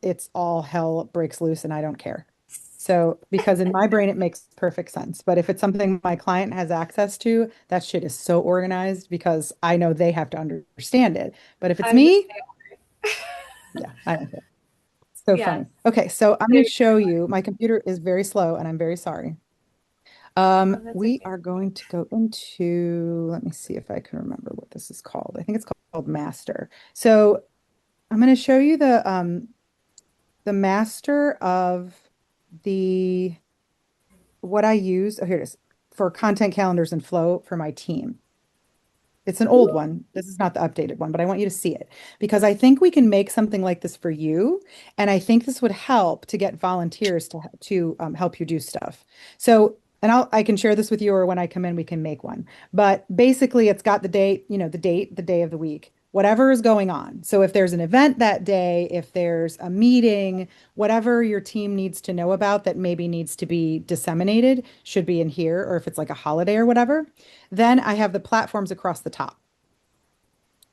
it's all hell breaks loose, and I don't care. So because in my brain it makes perfect sense. But if it's something my client has access to, that shit is so organized because I know they have to understand it. But if it's I'm the me, same. yeah, I don't care. So Yes. funny. Okay, so I'm going to show you. My computer is very slow, and I'm very sorry. Oh, that's We okay. are going to go into, let me see if I can remember what this is called. I think it's called master. So I'm going to show you the master of the what I use. Oh, here it is for content calendars and flow for my team. It's an old one. This is not the updated one, but I want you to see it because I think we can make something like this for you, and I think this would help to get volunteers to help you do stuff. So And I can share this with you, or when I come in, we can make one. But basically, it's got the date, the date, the day of the week, whatever is going on. So if there's an event that day, if there's a meeting, whatever your team needs to know about that maybe needs to be disseminated should be in here, or if it's like a holiday or whatever. Then I have the platforms across the top,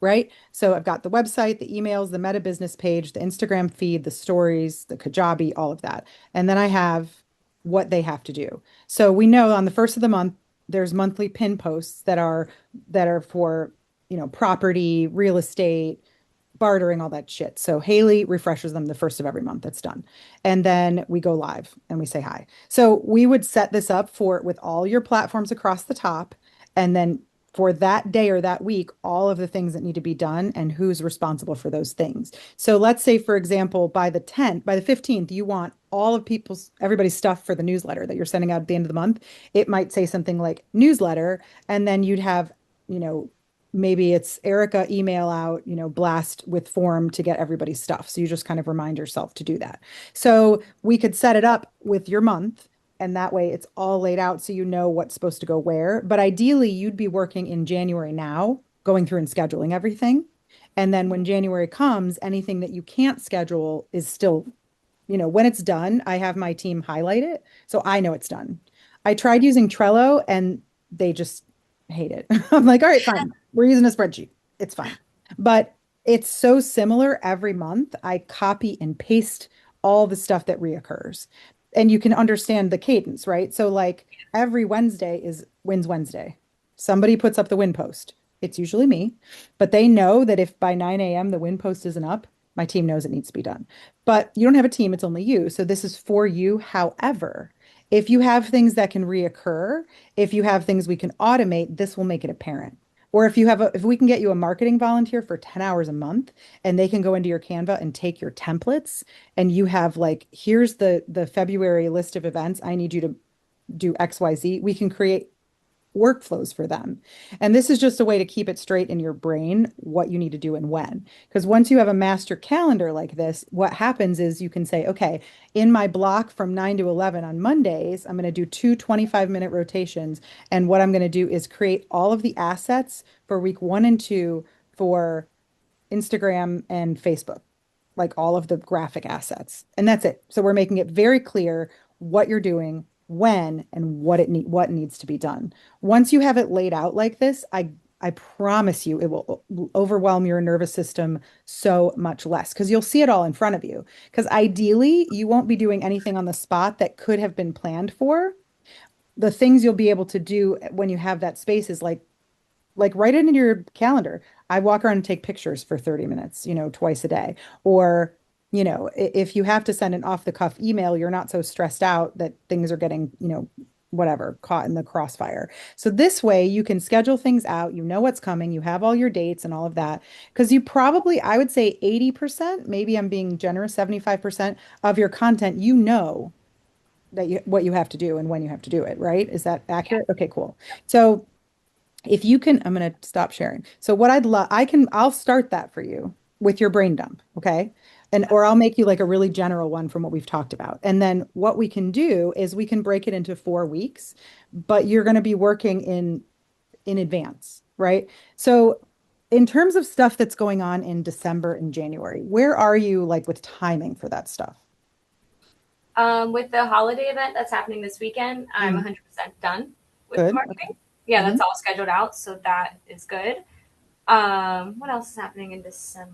right? So I've got the website, the emails, the Meta business page, the Instagram feed, the stories, the Kajabi, all of that. And then I have what they have to do. So we know on the first of the month, there's monthly pin posts that are for, property, real estate, bartering, all that shit. So Haley refreshes them the first of every month. That's done. And then we go live and we say hi. So we would set this up for with all your platforms across the top. And then for that day or that week, all of the things that need to be done and who's responsible for those things. So let's say, for example, by the 15th, you want all of everybody's stuff for the newsletter that you're sending out at the end of the month. It might say something like newsletter, and then you'd have, you know, maybe it's Erika email out, blast with form to get everybody's stuff. So you just kind of remind yourself to do that. So we could set it up with your month, and that way it's all laid out so you know what's supposed to go where. But ideally, you'd be working in January now, going through and scheduling everything. And then when January comes, anything that you can't schedule is still, when it's done, I have my team highlight it so I know it's done. I tried using Trello and they just hate it. I'm like, all right, fine. We're using a spreadsheet. It's fine. But it's so similar every month. I copy and paste all the stuff that reoccurs. And you can understand the cadence, right? So, like, every Wednesday is Wins Wednesday. Somebody puts up the win post. It's usually me, but they know that if by 9 a.m. the win post isn't up, my team knows it needs to be done. But you don't have a team, it's only you. So this is for you. However, if you have things that can reoccur, if you have things we can automate, this will make it apparent. Or if we can get you a marketing volunteer for 10 hours a month and they can go into your Canva and take your templates, and you have like, here's the February list of events. I need you to do XYZ. We can create workflows for them. And this is just a way to keep it straight in your brain what you need to do and when. Because once you have a master calendar like this, what happens is you can say, okay, in my block from 9 to 11 on Mondays, I'm going to do two 25-minute rotations. And what I'm going to do is create all of the assets for week 1 and 2 for Instagram and Facebook, like all of the graphic assets. And that's it. So we're making it very clear what you're doing, when, and what needs to be done. Once you have it laid out like this, I promise you it will overwhelm your nervous system so much less because you'll see it all in front of you. Because ideally, you won't be doing anything on the spot that could have been planned for. The things you'll be able to do when you have that space is like write it in your calendar. I walk around and take pictures for 30 minutes, twice a day. Or, if you have to send an off the cuff email, you're not so stressed out that things are getting, whatever, caught in the crossfire. So this way you can schedule things out, you know what's coming, you have all your dates and all of that. Because you probably, I would say 80%, maybe I'm being generous, 75% of your content, what you have to do and when you have to do it, right? Is that accurate? Okay, cool. So if you can, I'm going to stop sharing. So what I'll start that for you with your brain dump. Okay. Or I'll make you like a really general one from what we've talked about. And then what we can do is we can break it into 4 weeks, but you're going to be working in advance, right? So in terms of stuff that's going on in December and January, where are you like with timing for that stuff? With the holiday event that's happening this weekend, I'm Mm, 100% done with the good. Okay. marketing. Yeah, Mhm. that's all scheduled out, so that is good. What else is happening in December?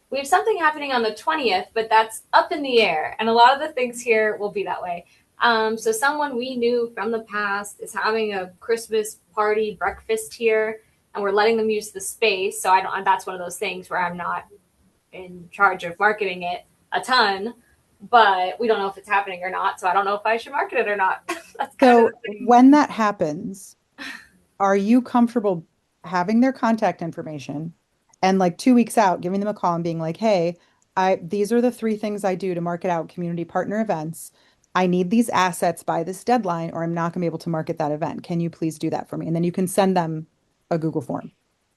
We have something happening on the 20th, but that's up in the air, and a lot of the things here will be that way. So someone we knew from the past is having a Christmas party breakfast here, and we're letting them use the space. So I don't. That's one of those things where I'm not in charge of marketing it a ton, but we don't know if it's happening or not. So I don't know if I should market it or not. That's kind of So the thing. when that happens, are you comfortable having their contact information and like 2 weeks out, giving them a call and being like, hey, these are the 3 things I do to market out community partner events. I need these assets by this deadline, or I'm not going to be able to market that event. Can you please do that for me? And then you can send them a Google form.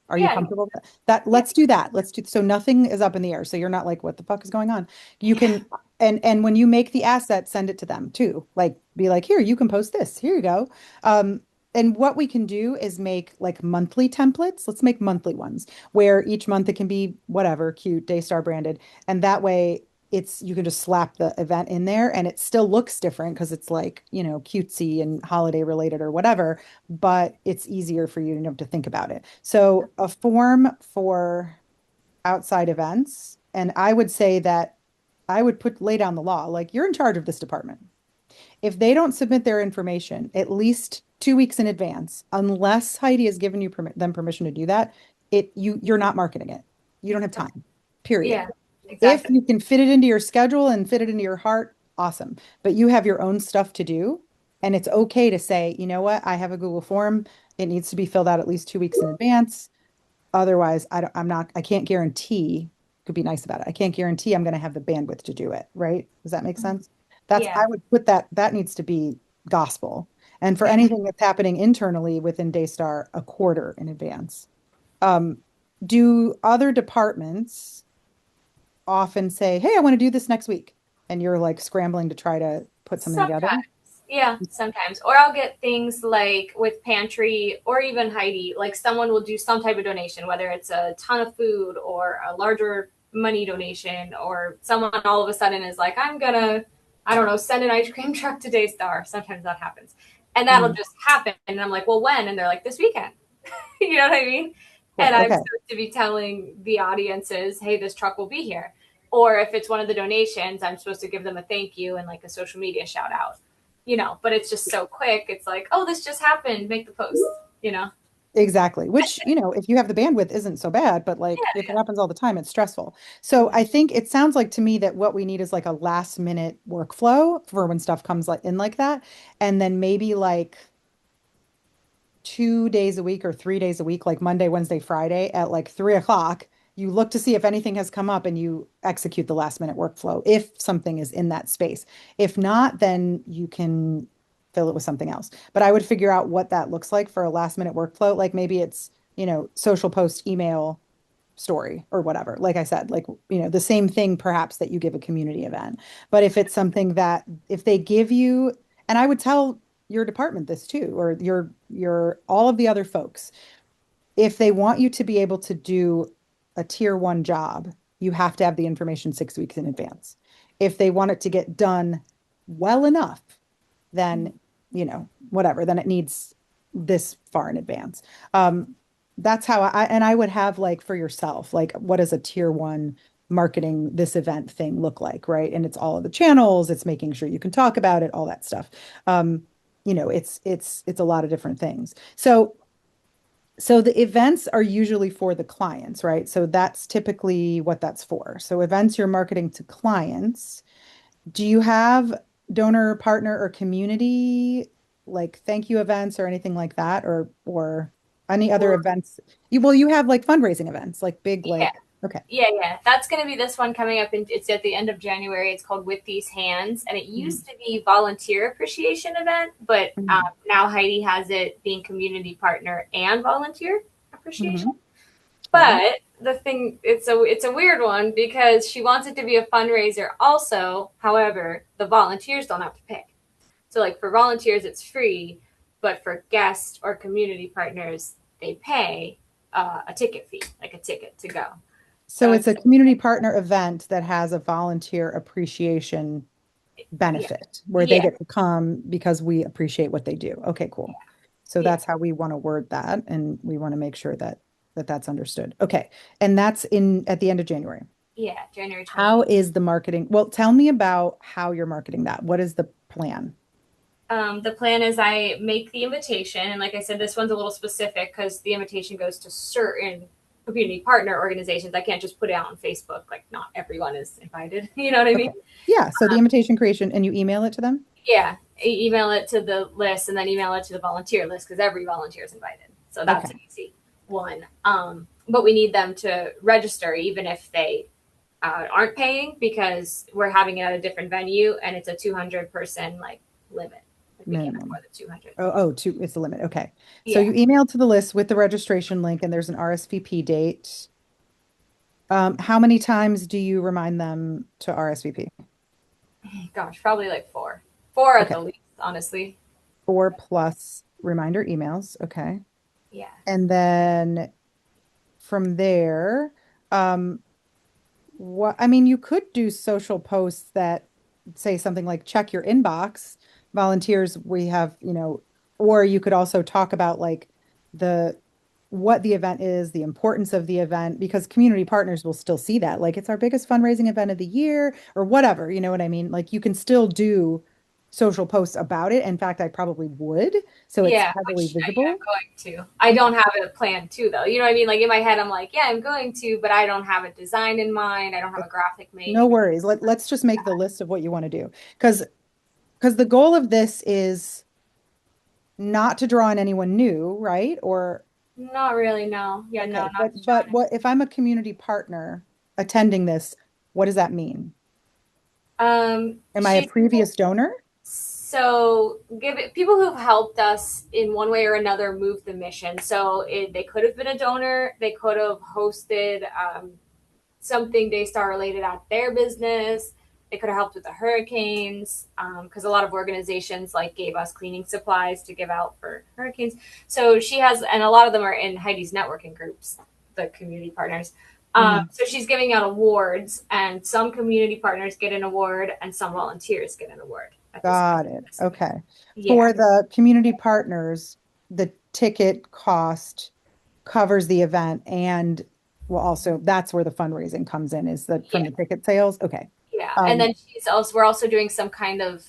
Are you Yeah, comfortable with that? yeah, Let's do that. So nothing is up in the air. So you're not like, what the fuck is going on? You can, yeah. And when you make the asset, send it to them too. Like be like, here, you can post this. Here you go. Um, and what we can do is make like monthly templates. Let's make monthly ones where each month it can be whatever, cute, Daystar branded. And that way it's you can just slap the event in there and it still looks different because it's like, cutesy and holiday related or whatever, but it's easier for you to know to think about it. So a form for outside events, and I would say that I would lay down the law, like you're in charge of this department. If they don't submit their information at least 2 weeks in advance, unless Heidi has given them permission to do that, you're not marketing it. You don't have time. Period. Yeah, If exactly. you can fit it into your schedule and fit it into your heart, awesome. But you have your own stuff to do. And it's okay to say, you know what? I have a Google form. It needs to be filled out at least 2 weeks in advance. Otherwise, I can't guarantee, could be nice about it. I can't guarantee I'm going to have the bandwidth to do it, right? Does that make sense? Yeah. I would put that needs to be gospel. And for anything that's happening internally within Daystar, a quarter in advance. Um, do other departments often say, hey, I want to do this next week? And you're like scrambling to try to put something together? Sometimes. Yeah, sometimes. Or I'll get things like with pantry or even Heidi, like someone will do some type of donation, whether it's a ton of food or a larger money donation, or someone all of a sudden is like, I'm gonna, I don't know, send an ice cream truck to Daystar. Sometimes that happens. And that'll Mm, just happen. And I'm like, well, when? And they're like, this weekend. You know what I mean? cool. And I'm Okay. supposed to be telling the audiences, hey, this truck will be here. Or if it's one of the donations, I'm supposed to give them a thank you and like a social media shout out, but it's just so quick. It's like, oh, this just happened. Make the post, you know? Exactly. Which, if you have the bandwidth isn't so bad, but like if it Yeah. happens all the time, it's stressful. So I think it sounds like to me that what we need is like a last minute workflow for when stuff comes like in like that. And then maybe like 2 days a week or 3 days a week, like Monday, Wednesday, Friday at like 3 o'clock, you look to see if anything has come up and you execute the last minute workflow if something is in that space. If not, then you can fill it with something else. But I would figure out what that looks like for a last minute workflow. Like maybe it's, social post, email, story or whatever. Like I said, like, the same thing perhaps that you give a community event. But if it's something that if they give you, and I would tell your department this too, or your all of the other folks, if they want you to be able to do a tier 1 job, you have to have the information 6 weeks in advance. If they want it to get done well enough, then, whatever, then it needs this far in advance. That's how and I would have like for yourself, like what does a tier 1 marketing this event thing look like, right? And it's all of the channels, it's making sure you can talk about it, all that stuff. It's a lot of different things. So the events are usually for the clients, right? So that's typically what that's for. So events you're marketing to clients. Do you have donor, partner, or community like thank you events or anything like that, or any other Or, events? You have like fundraising events, like big, yeah. like okay. Yeah. That's going to be this one coming up. It's at the end of January. It's called With These Hands. And it Mhm. used to be volunteer appreciation event, but Mhm. now Heidi has it being community partner and volunteer appreciation. Mhm. Love it. But the thing, it's a weird one because she wants it to be a fundraiser also. However, the volunteers don't have to pay. So like for volunteers, it's free, but for guests or community partners, they pay a ticket fee, like a ticket to go. So So it's it's a community partner event that has a volunteer appreciation yeah, benefit where they yeah, get to come because we appreciate what they do. Okay, cool. So yeah, that's how we want to word that, and we want to make sure that that's understood. Okay, and that's in at the end of January. yeah. January How 28th. is the marketing? Well, tell me about how you're marketing that. What is the plan? The plan is I make the invitation, and like I said, this one's a little specific because the invitation goes to certain community partner organizations. I can't just put it out on Facebook. Like not everyone is invited. You know what I Okay. mean? Yeah, so the invitation creation and you email it to them? Yeah, email it to the list and then email it to the volunteer list because every volunteer is invited. So that's an Okay. easy one. But we need them to register even if they aren't paying because we're having it at a different venue and it's a 200-person like limit. Like we can't have more Minimum. than 200. It's the limit. Okay. So Yeah. you email to the list with the registration link and there's an RSVP date. How many times do you remind them to RSVP? Gosh, probably like four. Four at Okay. the least, honestly. 4+ reminder emails. Okay. Yeah. And then from there, um, what I mean, you could do social posts that say something like check your inbox. Volunteers, we have, or you could also talk about like the what the event is, the importance of the event, because community partners will still see that. Like it's our biggest fundraising event of the year or whatever, you know what I mean? Like you can still do social posts about it. In fact, I probably would, so it's Yeah, heavily which yeah, visible. I'm going to. I don't have a plan too, though. You know what I mean? Like in my head, I'm like, yeah, I'm going to, but I don't have a design in mind. I don't have a graphic No made. worries. Let's just make the list of what you want to do. Because the goal of this is not to draw in anyone new, right? Or Not really, no. Yeah, no, okay, not to but what if I'm a community partner attending this, what does that mean? Am I a She previous donor? so give it people who've helped us in one way or another move the mission. So they could have been a donor. They could have hosted something Daystar related at their business. They could have helped with the hurricanes because a lot of organizations like gave us cleaning supplies to give out for hurricanes. So she has, and a lot of them are in Heidi's networking groups, the community partners. Mhm. So she's giving out awards, and some community partners get an award, and some volunteers get an award at this. Got it. Okay. Yeah, For the community partners, the ticket cost covers the event and well also that's where the fundraising comes in, is that from yeah. the ticket sales? Okay. Yeah, and Um, then we're also doing some kind of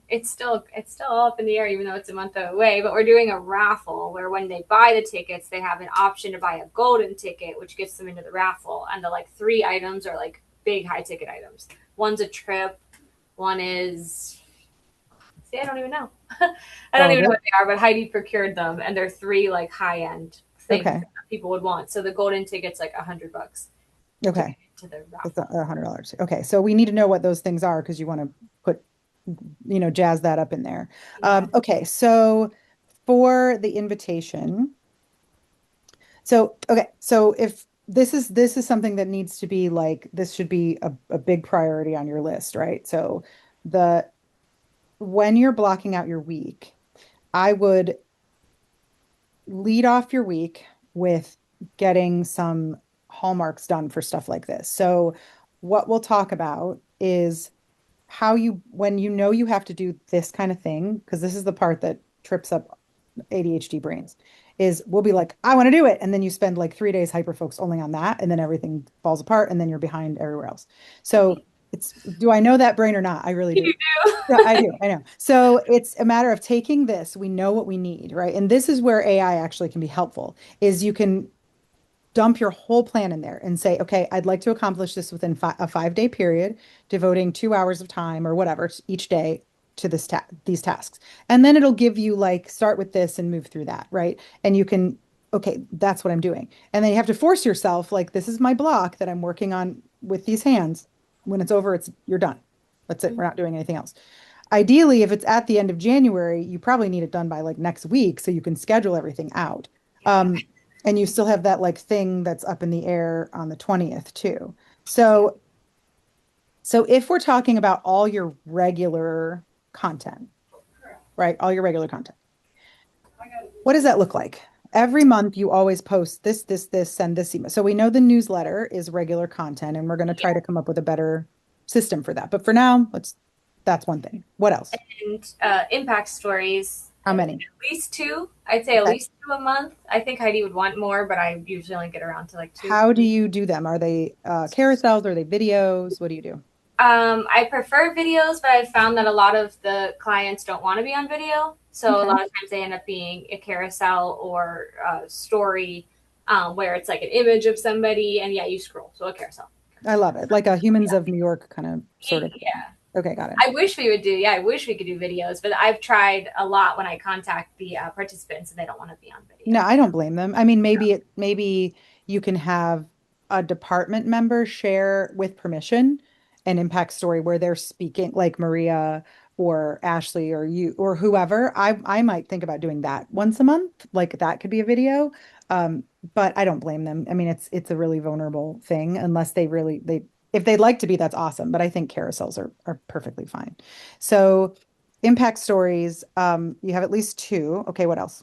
it's still all up in the air even though it's a month away, but we're doing a raffle where when they buy the tickets, they have an option to buy a golden ticket, which gets them into the raffle. And the like three items are like big high ticket items. One's a trip, one is see, I don't even know. I don't all even know good. what they are, but Heidi procured them and they're three like high end things Okay. that people would want. So the golden ticket's like $100 to get Okay. into the It's raffle. $100. Okay. So we need to know what those things are because you want to put, jazz that up in there. Yeah. Okay. So for the invitation, so okay. So if this is something that needs to be like, this should be a big priority on your list, right? So the when you're blocking out your week, I would lead off your week with getting some hallmarks done for stuff like this. So, what we'll talk about is how you, when you know you have to do this kind of thing, because this is the part that trips up ADHD brains, is we'll be like, I want to do it. And then you spend like 3 days hyper focused only on that. And then everything falls apart and then you're behind everywhere else. So, do I know that brain or not? I really do. You Yeah, do. I do. I know. So it's a matter of taking this. We know what we need, right? And this is where AI actually can be helpful, is you can dump your whole plan in there and say, okay, I'd like to accomplish this within a 5-day period, devoting 2 hours of time or whatever each day to these tasks. And then it'll give you like, start with this and move through that, right? And you can, okay, that's what I'm doing. And then you have to force yourself, like, this is my block that I'm working on with these hands. When it's over, you're done. That's it. We're not doing anything else. Ideally, if it's at the end of January, you probably need it done by like next week so you can schedule everything out. Um, and you still have that like thing that's up in the air on the 20th too. Yeah. So if we're talking about all your regular content, right? All your regular content. What does that look like? Every month you always post this, send this email. So we know the newsletter is regular content and we're going to try to come up with a better system for that. But for now, that's one thing. What else? And impact stories, How at many? least two. I'd say at Okay. least two a month. I think Heidi would want more, but I usually only get around to like two. How do you do them? Are they carousels? Are they videos? What do you do? I prefer videos, but I've found that a lot of the clients don't want to be on video. So a Okay. lot of times they end up being a carousel or a story where it's like an image of somebody, and yeah, you scroll. So a carousel. I love it. Like a Humans of New York kind of sort of thing. Yeah. Okay, got it. I wish we would do, yeah, I wish we could do videos, but I've tried a lot when I contact the participants and they don't want to be on No, video. I don't blame them. I mean, maybe you can have a department member share with permission an impact story where they're speaking, like Maria or Ashley or you or whoever. I might think about doing that once a month. Like that could be a video. But I don't blame them. I mean, it's a really vulnerable thing unless they really if they'd like to be, that's awesome. But I think carousels are perfectly fine. So impact stories, you have at least two. Okay, what else?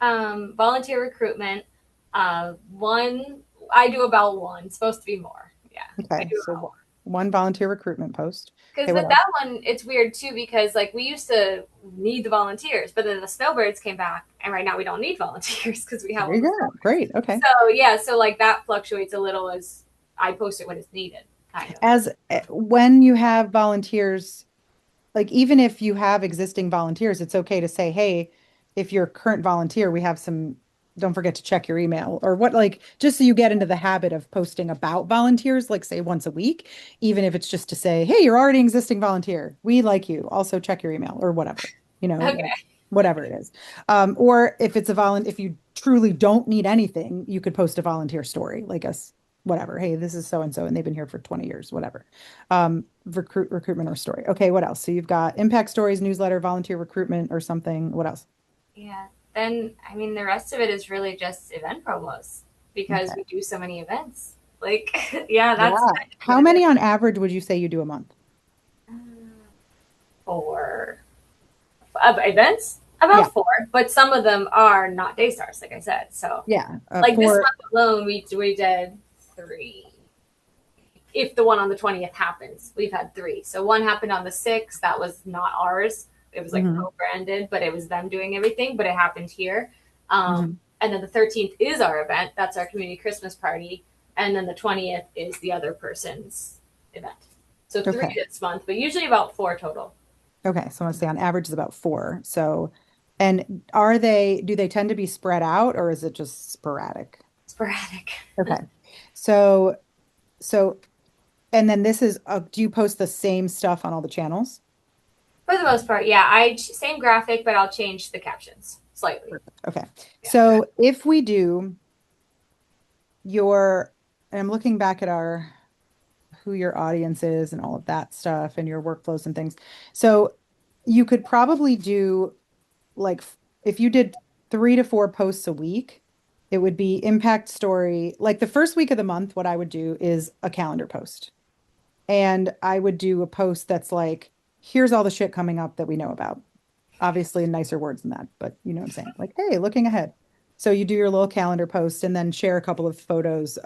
Volunteer recruitment. One, I do about one. It's supposed to be more. Yeah, I Okay, do so about one. one volunteer recruitment post. Because Okay, what with else? that one, it's weird too because like we used to need the volunteers, but then the snowbirds came back, and right now we don't need volunteers because we have There all you the go. snowbirds. Great. Okay. So yeah, so like that fluctuates a little as I post it when it's needed, kind of. As when you have volunteers, like even if you have existing volunteers, it's okay to say, hey, if you're a current volunteer, we have some, don't forget to check your email or what, like just so you get into the habit of posting about volunteers, like say once a week, even if it's just to say, hey, you're already an existing volunteer. We like you. Also check your email or whatever, like Okay. whatever it is. Or if it's a if you truly don't need anything, you could post a volunteer story, like us, whatever. Hey, this is so and so, and they've been here for 20 years, whatever. Recruitment or story. Okay, what else? So you've got impact stories, newsletter, volunteer recruitment or something. What else? Yeah. Then I mean the rest of it is really just event promos because Okay. we do so many events. Like yeah, that's Yeah. kind of what How it is. many on average would you say you do a month? For events, Yeah. about four, but some of them are not day stars, like I said. So Yeah. like this For month alone, we did three. If the one on the 20th happens, we've had three. So one happened on the 6th. That was not ours. It was like mhm, co-branded, but it was them doing everything. But it happened here. mhm. And then the 13th is our event. That's our community Christmas party. And then the 20th is the other person's event. So three Okay. this month, but usually about four total. Okay. So I want to say on average is about four. So, and do they tend to be spread out or is it just sporadic? Sporadic. Okay. So, so, and then do you post the same stuff on all the channels? For the most part, yeah. Same graphic, but I'll change the captions slightly. Perfect. Okay. Yeah. So if we do and I'm looking back at who your audience is and all of that stuff and your workflows and things. So you could probably do like if you did 3 to 4 posts a week, it would be impact story. Like the first week of the month, what I would do is a calendar post. And I would do a post that's like, here's all the shit coming up that we know about. Obviously, nicer words than that, but you know what I'm saying? Like, hey, looking ahead. So you do your little calendar post and then share a couple of photos,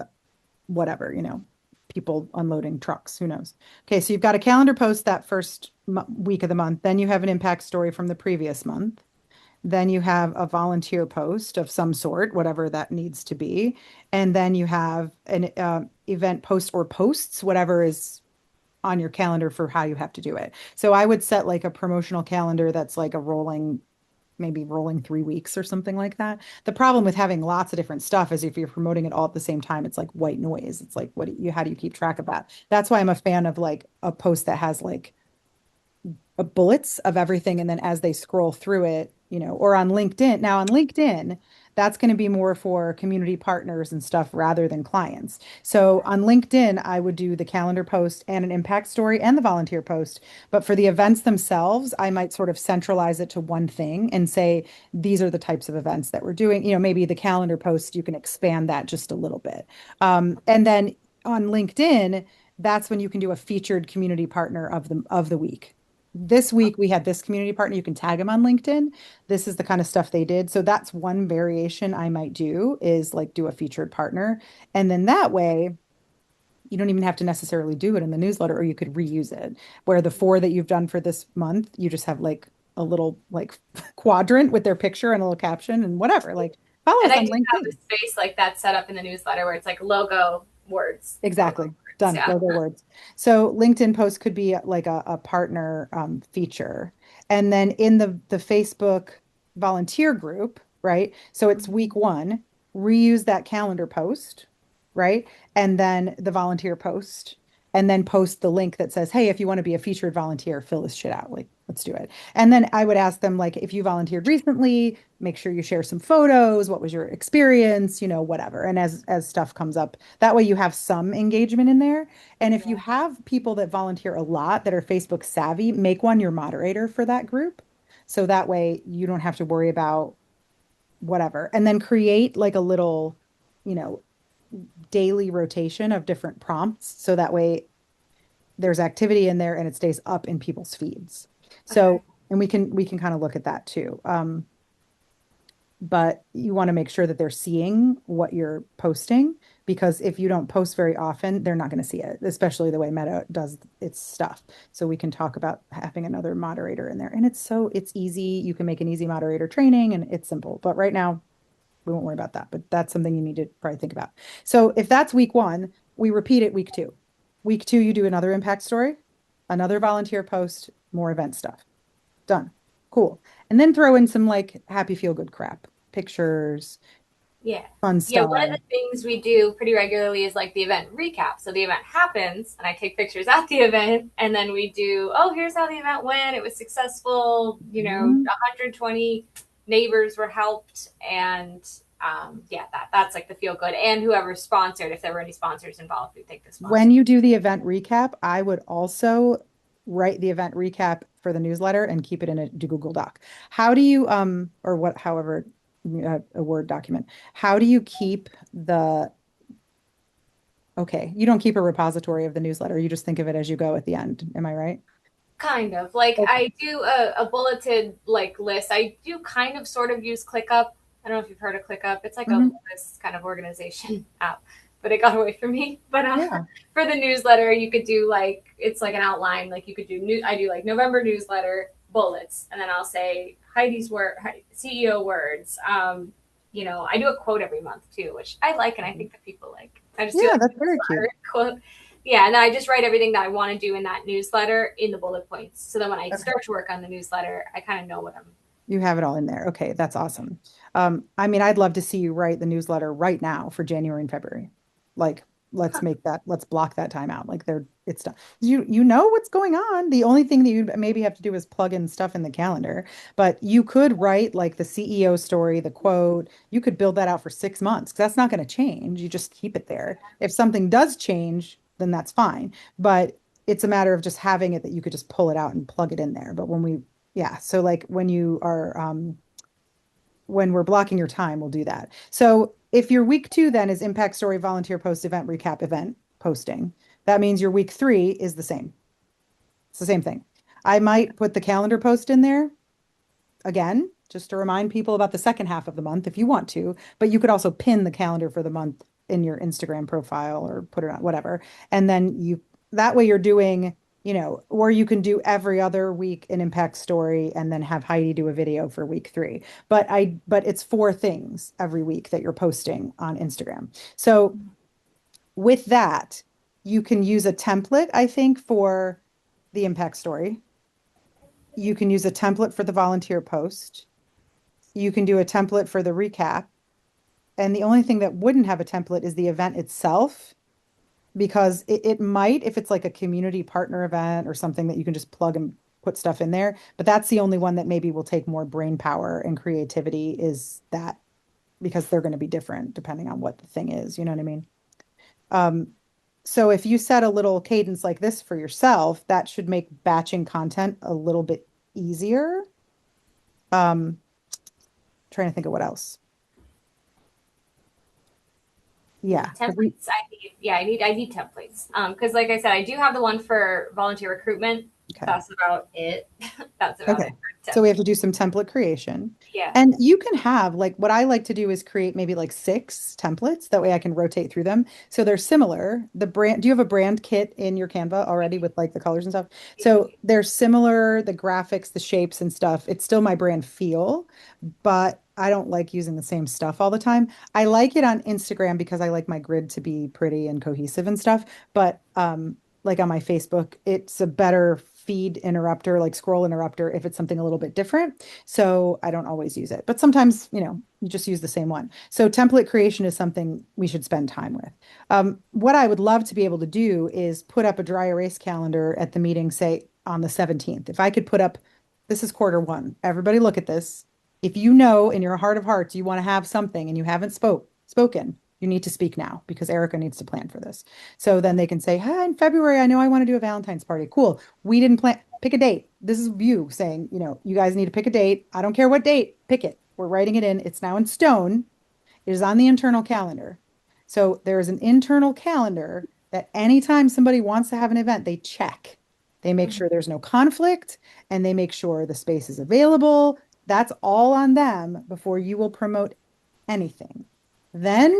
whatever, people unloading trucks, who knows? Okay, so you've got a calendar post that first week of the month. Then you have an impact story from the previous month. Then you have a volunteer post of some sort, whatever that needs to be. And then you have an event post or posts, whatever is on your calendar for how you have to do it. So I would set like a promotional calendar that's like a maybe rolling 3 weeks or something like that. The problem with having lots of different stuff is if you're promoting it all at the same time, it's like white noise. It's like, how do you keep track of that? That's why I'm a fan of like a post that has like bullets of everything. And then as they scroll through it, or on LinkedIn. Now on LinkedIn, that's going to be more for community partners and stuff rather than clients. So on LinkedIn, I would do the calendar post and an impact story and the volunteer post. But for the events themselves, I might sort of centralize it to one thing and say, these are the types of events that we're doing. Maybe the calendar post, you can expand that just a little bit. And then on LinkedIn, that's when you can do a featured community partner of the week. This week we had this community partner. You can tag them on LinkedIn. This is the kind of stuff they did. So that's one variation I might do is like do a featured partner. And then that way you don't even have to necessarily do it in the newsletter, or you could reuse it. Where the four that you've done for this month, you just have like a little like quadrant with their picture and a little caption and whatever. Like follow And us I on do have a LinkedIn. space like that set up in the newsletter where it's like logo Exactly. words. Done. Yeah. Logo words. So LinkedIn post could be like a partner feature. And then in the Facebook volunteer group, right? So it's week one, reuse that calendar post, right? And then the volunteer post, and then post the link that says, hey, if you want to be a featured volunteer, fill this shit out. Like, let's do it. And then I would ask them, like, if you volunteered recently, make sure you share some photos. What was your experience? Whatever. And as stuff comes up, that way you have some engagement in there. And if you Yeah. have people that volunteer a lot that are Facebook savvy, make one your moderator for that group. So that way you don't have to worry about whatever. And then create like a little, you know, daily rotation of different prompts. So that way there's activity in there and it stays up in people's feeds. Okay. So, and we can kind of look at that too. But you want to make sure that they're seeing what you're posting because if you don't post very often, they're not going to see it, especially the way Meta does its stuff. So we can talk about having another moderator in there. And it's easy. You can make an easy moderator training and it's simple. But right now, we won't worry about that. But that's something you need to probably think about. So if that's week one, we repeat it week two. Week two, you do another impact story, another volunteer post, more event stuff. Done. Cool. And then throw in some like happy feel good crap, pictures, Yeah. fun Yeah, one of stuff. the things we do pretty regularly is like the event recap. So the event happens, and I take pictures at the event, and then we do, oh, here's how the event went. It was successful. Mhm. 120 neighbors were helped, and yeah, that's like the feel good. And whoever sponsored, if there were any sponsors involved, we take the sponsor. When you do the event recap, I would also write the event recap for the newsletter and keep it in a Google Doc. How do you, or what, however, a Word document, how do you keep okay, you don't keep a repository of the newsletter. You just think of it as you go at the end. Am I right? Kind of like Okay. I do a bulleted like list. I do kind of sort of use ClickUp. I don't know if you've heard of ClickUp. It's like a Mhm. list kind of organization app, but it got away from me. But Yeah. for the newsletter, you could do like it's like an outline. Like you could do new. I do like November newsletter bullets, and then I'll say Heidi's word, CEO words. I do a quote every month too, which I like, and I think that people like. I just do Yeah, like that's an very cute. inspired quote. Yeah, and then I just write everything that I want to do in that newsletter in the bullet points. So then when I Okay. start to work on the newsletter, I kind of know what I'm. You have it all in there. Okay, that's awesome. I mean, I'd love to see you write the newsletter right now for January and February. Like, let's block that time out. Like it's done. You know what's going on. The only thing that you maybe have to do is plug in stuff in the calendar, but you could write like the CEO story, the quote. You could build that out for 6 months because that's not going to change. You just keep it there. If something does change, then that's fine. But it's a matter of just having it that you could just pull it out and plug it in there. But yeah. So like when we're blocking your time, we'll do that. So if your week two then is impact story, volunteer post, event recap, event posting, that means your week three is the same. It's the same thing. I might put the calendar post in there again, just to remind people about the second half of the month if you want to, but you could also pin the calendar for the month in your Instagram profile or put it on whatever. And then that way you're doing, or you can do every other week an impact story and then have Heidi do a video for week three. But it's four things every week that you're posting on Instagram. So with that, you can use a template, I think, for the impact story. You can use a template for the volunteer post. You can do a template for the recap. And the only thing that wouldn't have a template is the event itself, because it might, if it's like a community partner event or something that you can just plug and put stuff in there. But that's the only one that maybe will take more brain power and creativity is that because they're going to be different depending on what the thing is. You know what I mean? Um, so if you set a little cadence like this for yourself, that should make batching content a little bit easier. Um, Trying to think of what else. Yeah, Yeah, because we templates. I need templates. Because like I said, I do have the one for volunteer recruitment. okay. That's about it. That's about Okay. it for So we have templates. to do some template creation. Yeah. And you can have like what I like to do is create maybe like 6 templates. That way I can rotate through them. So they're similar. Do you have a brand kit in your Canva already with like the colors and stuff? So they're similar, the graphics, the shapes and stuff. It's still my brand feel, but I don't like using the same stuff all the time. I like it on Instagram because I like my grid to be pretty and cohesive and stuff. But like on my Facebook, it's a better feed interrupter, like scroll interrupter, if it's something a little bit different. So I don't always use it. But sometimes, you just use the same one. So template creation is something we should spend time with. What I would love to be able to do is put up a dry erase calendar at the meeting, say on the 17th. If I could put up, this is quarter one, everybody look at this. If you know in your heart of hearts you want to have something and you haven't spoken, you need to speak now because Erika needs to plan for this. So then they can say, "Hi, in February, I know I want to do a Valentine's party. Cool. We didn't plan. Pick a date." This is you saying, you guys need to pick a date. I don't care what date, pick it. We're writing it in. It's now in stone. It is on the internal calendar. So there is an internal calendar that anytime somebody wants to have an event, they check. They make Mhm. sure there's no conflict and they make sure the space is available. That's all on them before you will promote anything. Then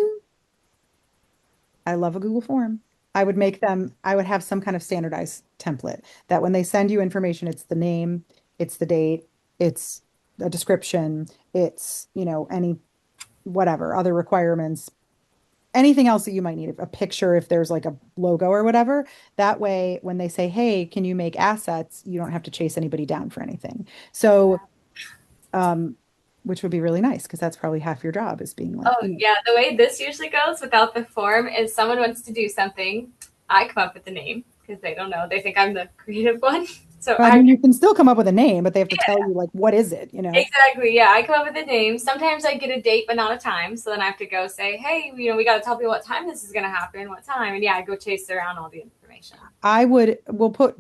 I love a Google form. I would have some kind of standardized template that when they send you information, it's the name, it's the date, it's a description, it's, any whatever other requirements, anything else that you might need, a picture if there's like a logo or whatever. That way, when they say, "Hey, can you make assets?" you don't have to chase anybody down for anything. So, um, which would be really nice because that's probably half your job is being like, Oh, yeah. The way this usually goes without the form is someone wants to do something. I come up with the name because they don't know. They think I'm the creative one. So I I mean, you can still come up with a name, but they have to tell you like, what is it? exactly, yeah. I come up with a name. Sometimes I get a date, but not a time. So then I have to go say, hey, we got to tell people what time this is going to happen, what time. And yeah, I go chase around all the information.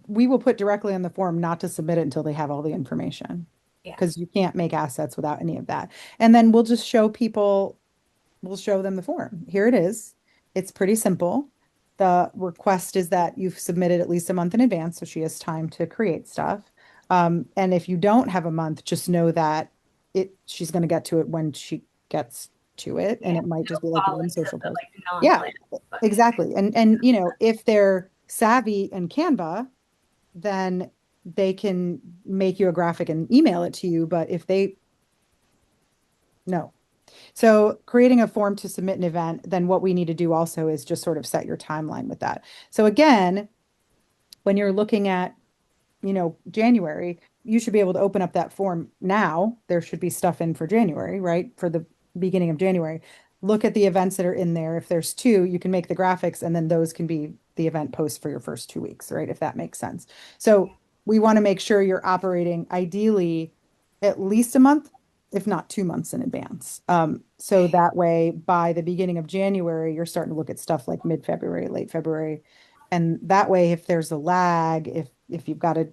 We will put directly on the form not to submit it until they have all the information Yeah. because you can't make assets without any of that. And then we'll just show people, we'll show them the form. Here it is. It's pretty simple. The request is that you've submitted at least a month in advance, so she has time to create stuff. And if you don't have a month, just know that she's going to get to it when she gets to it, and Yeah. it might just be It'll like fall one into social the post. like non Yeah, plan. But exactly. And if they're savvy and Canva, then they can make you a graphic and email it to you. But if they no. So creating a form to submit an event, then what we need to do also is just sort of set your timeline with that. So again, when you're looking at January, you should be able to open up that form now. There should be stuff in for January, right? For the beginning of January. Look at the events that are in there. If there's two, you can make the graphics and then those can be the event post for your first 2 weeks, right? If that makes sense. So we want to make sure you're operating ideally at least a month, if not 2 months in advance. So that way, by the beginning of January, you're starting to look at stuff like mid-February, late February, and that way, if there's a lag, if you got to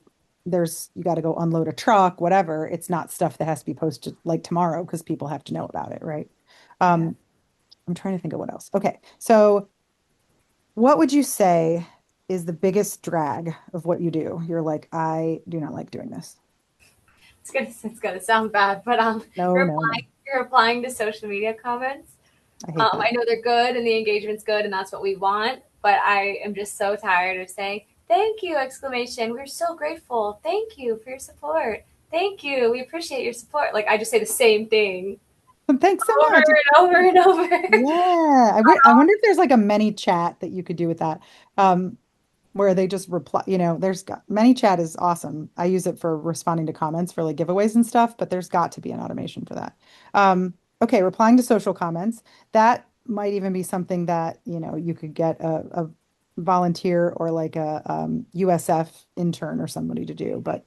go unload a truck, whatever, it's not stuff that has to be posted like tomorrow because people have to know about it, right? yeah. Um, I'm trying to think of what else. Okay, so what would you say is the biggest drag of what you do? You're like, I do not like doing this. It's gonna sound bad, but No, no, no. you're replying to social media comments. I hate that. I know they're good and the engagement's good and that's what we want, but I am just so tired of saying thank you exclamation. We're so grateful. Thank you for your support. Thank you. We appreciate your support. Like I just say the same thing Thanks so over much. and over and over. Yeah, I wonder if there's like a many chat that you could do with that. Where they just reply, there's got many chat is awesome. I use it for responding to comments for like giveaways and stuff, but there's got to be an automation for that. Okay, replying to social comments. That might even be something that, you could get a volunteer or like a USF intern or somebody to do. But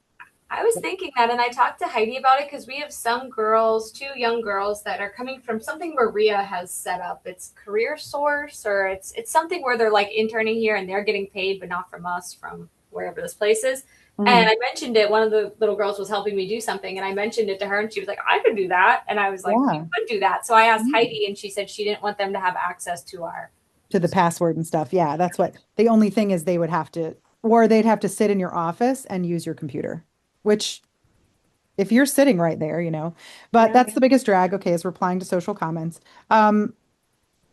I was thinking that, and I talked to Heidi about it because we have some girls, two young girls that are coming from something Maria has set up. It's Career Source, or it's something where they're like interning here and they're getting paid, but not from us, from wherever this place is. And mm, I mentioned it. One of the little girls was helping me do something, and I mentioned it to her, and she was like, "I could do that." And I was like, "You yeah. could do that." So I asked Mm. Heidi, and she said she didn't want them to have access to our. To the password and stuff. Yeah, that's what the only thing is they would have to, or they'd have to sit in your office and use your computer, which if you're sitting right there, but Yeah. that's the biggest drag. Okay, is replying to social comments.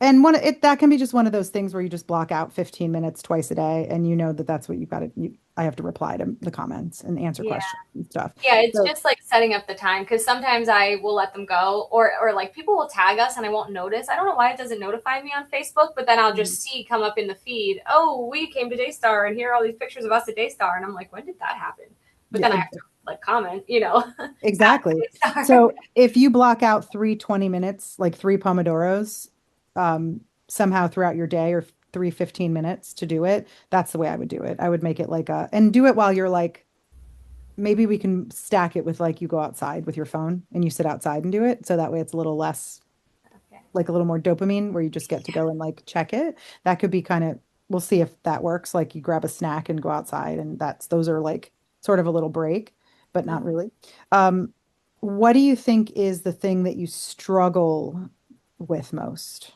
And that can be just one of those things where you just block out 15 minutes twice a day, and you know that that's what you've got to. I have to reply to the comments and answer Yeah. questions and stuff. Yeah, it's So just like setting up the time because sometimes I will let them go or like people will tag us and I won't notice. I don't know why it doesn't notify me on Facebook, but then I'll mhm. just see come up in the feed, oh, we came to Daystar and here are all these pictures of us at Daystar. And I'm like, when did that happen? But Yeah, then I have to like comment, exactly. at Daystar. So if you block out 3 20 minutes, like 3 pomodoros, somehow throughout your day, or 3 15 minutes to do it, that's the way I would do it. I would make it like and do it while you're like, maybe we can stack it with like you go outside with your phone and you sit outside and do it. So that way it's a little less, Okay. like a little more dopamine where you just get to go and like check it. That could be kind of, we'll see if that works. Like you grab a snack and go outside, and those are like sort of a little break, but not really. Um, what do you think is the thing that you struggle with most?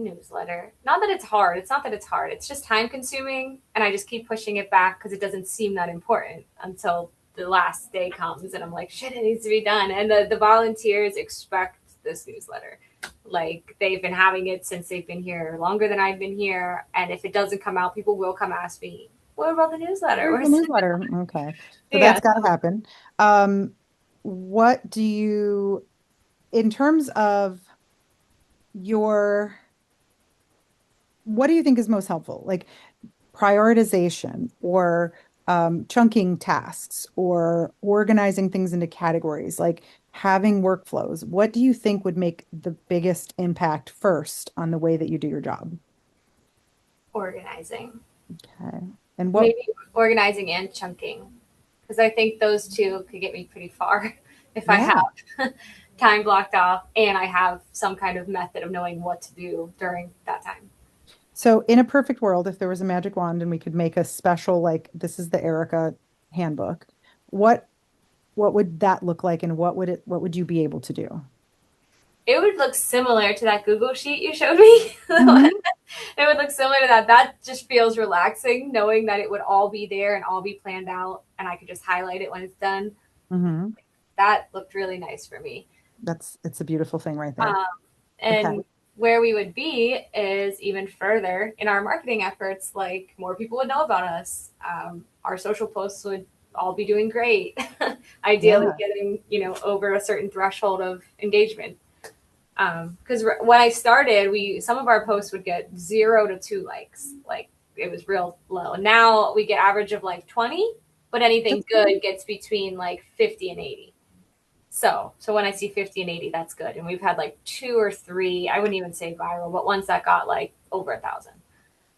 The newsletter. Not that it's hard. It's not that it's hard. It's just time consuming, and I just keep pushing it back because it doesn't seem that important until the last day comes, and I'm like, shit, it needs to be done. And the volunteers expect this newsletter. Like they've been having it since they've been here longer than I've been here, and if it doesn't come out, people will come ask me, "What about the newsletter?" Where's the newsletter? Okay. So that's Yeah, got to happen. Um, what do you, in terms of your, what do you think is most helpful? Like prioritization or chunking tasks or organizing things into categories, like having workflows. What do you think would make the biggest impact first on the way that you do your job? organizing. Okay. And what, Maybe organizing and chunking, because I think those two could get me pretty far if I yeah. have time blocked off and I have some kind of method of knowing what to do during that time. So in a perfect world, if there was a magic wand and we could make a special, like this is the Erica handbook, what what would that look like and what would you be able to do? It would look similar to that Google sheet you showed me. Hmm. It would look similar to that. That just feels relaxing, knowing that it would all be there and all be planned out, and I could just highlight it when it's done. Hmm. That looked really nice for me. It's a beautiful thing right there. Um, Okay. and where we would be is even further in our marketing efforts. Like more people would know about us. Our social posts would all be doing great. Ideally, Yeah. getting over a certain threshold of engagement. Because when I started, we some of our posts would get 0 to 2 likes. Like it was real low. Now we get average of like 20, but anything That's good. good gets between like 50 and 80. So when I see 50 and 80, that's good. And we've had like two or three, I wouldn't even say viral, but ones that got like over 1,000.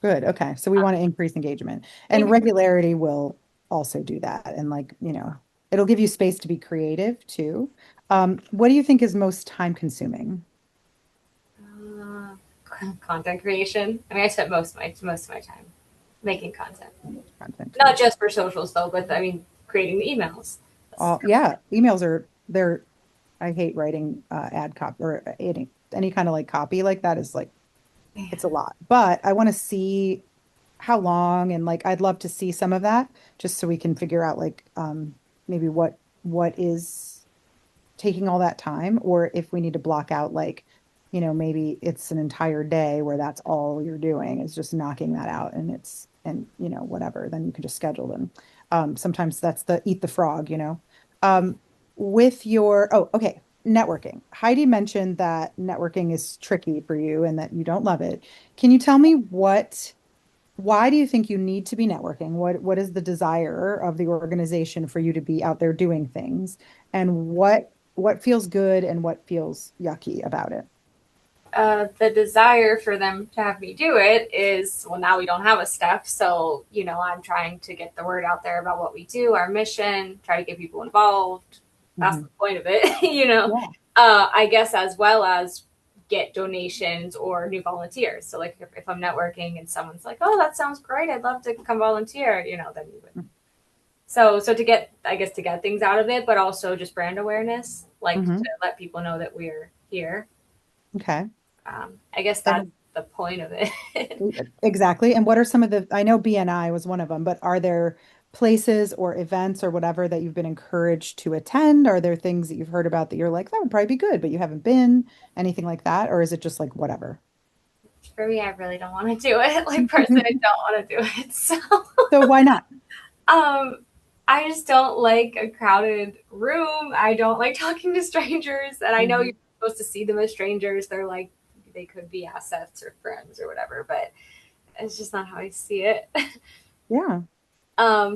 Good. Okay. So we want to increase engagement and Maybe regularity will also do that. And like, it'll give you space to be creative too. What do you think is most time consuming? uh, content creation. I mean, I spent most of my time making content, Content not creation. just for socials though, but I mean, creating the emails. Yeah, emails they're I hate writing ad copy or any kind of like copy like that is like it's a lot. But I want to see how long and like I'd love to see some of that just so we can figure out like maybe what is taking all that time or if we need to block out like maybe it's an entire day where that's all you're doing is just knocking that out and it's and whatever then you can just schedule them. Sometimes that's the eat the frog, um, with your oh okay, networking. Heidi mentioned that networking is tricky for you and that you don't love it. Can you tell me why do you think you need to be networking? What is the desire of the organization for you to be out there doing things? And what feels good and what feels yucky about it? The desire for them to have me do it is, well, now we don't have a step, so I'm trying to get the word out there about what we do, our mission, try to get people involved. That's Hmm. the point of it. Yeah. I guess, as well as get donations or new volunteers. So like if I'm networking and someone's like, oh, that sounds great, I'd love to come volunteer, then we would. So to get, I guess, to get things out of it, but also just brand awareness, like to Hmm. let people know that we're here. Okay. I guess that's And the point of it. exactly. And what are some of I know BNI was one of them, but are there places or events or whatever that you've been encouraged to attend? Are there things that you've heard about that you're like, that would probably be good, but you haven't been, anything like that? Or is it just like whatever? For me, I really don't want to do it. Like personally, I don't want to do it. So So why not? um I just don't like a crowded room. I don't like talking to strangers. And I know you're Mhm. supposed to see them as strangers. They're like they could be assets or friends or whatever, but it's just not how I see it. Yeah.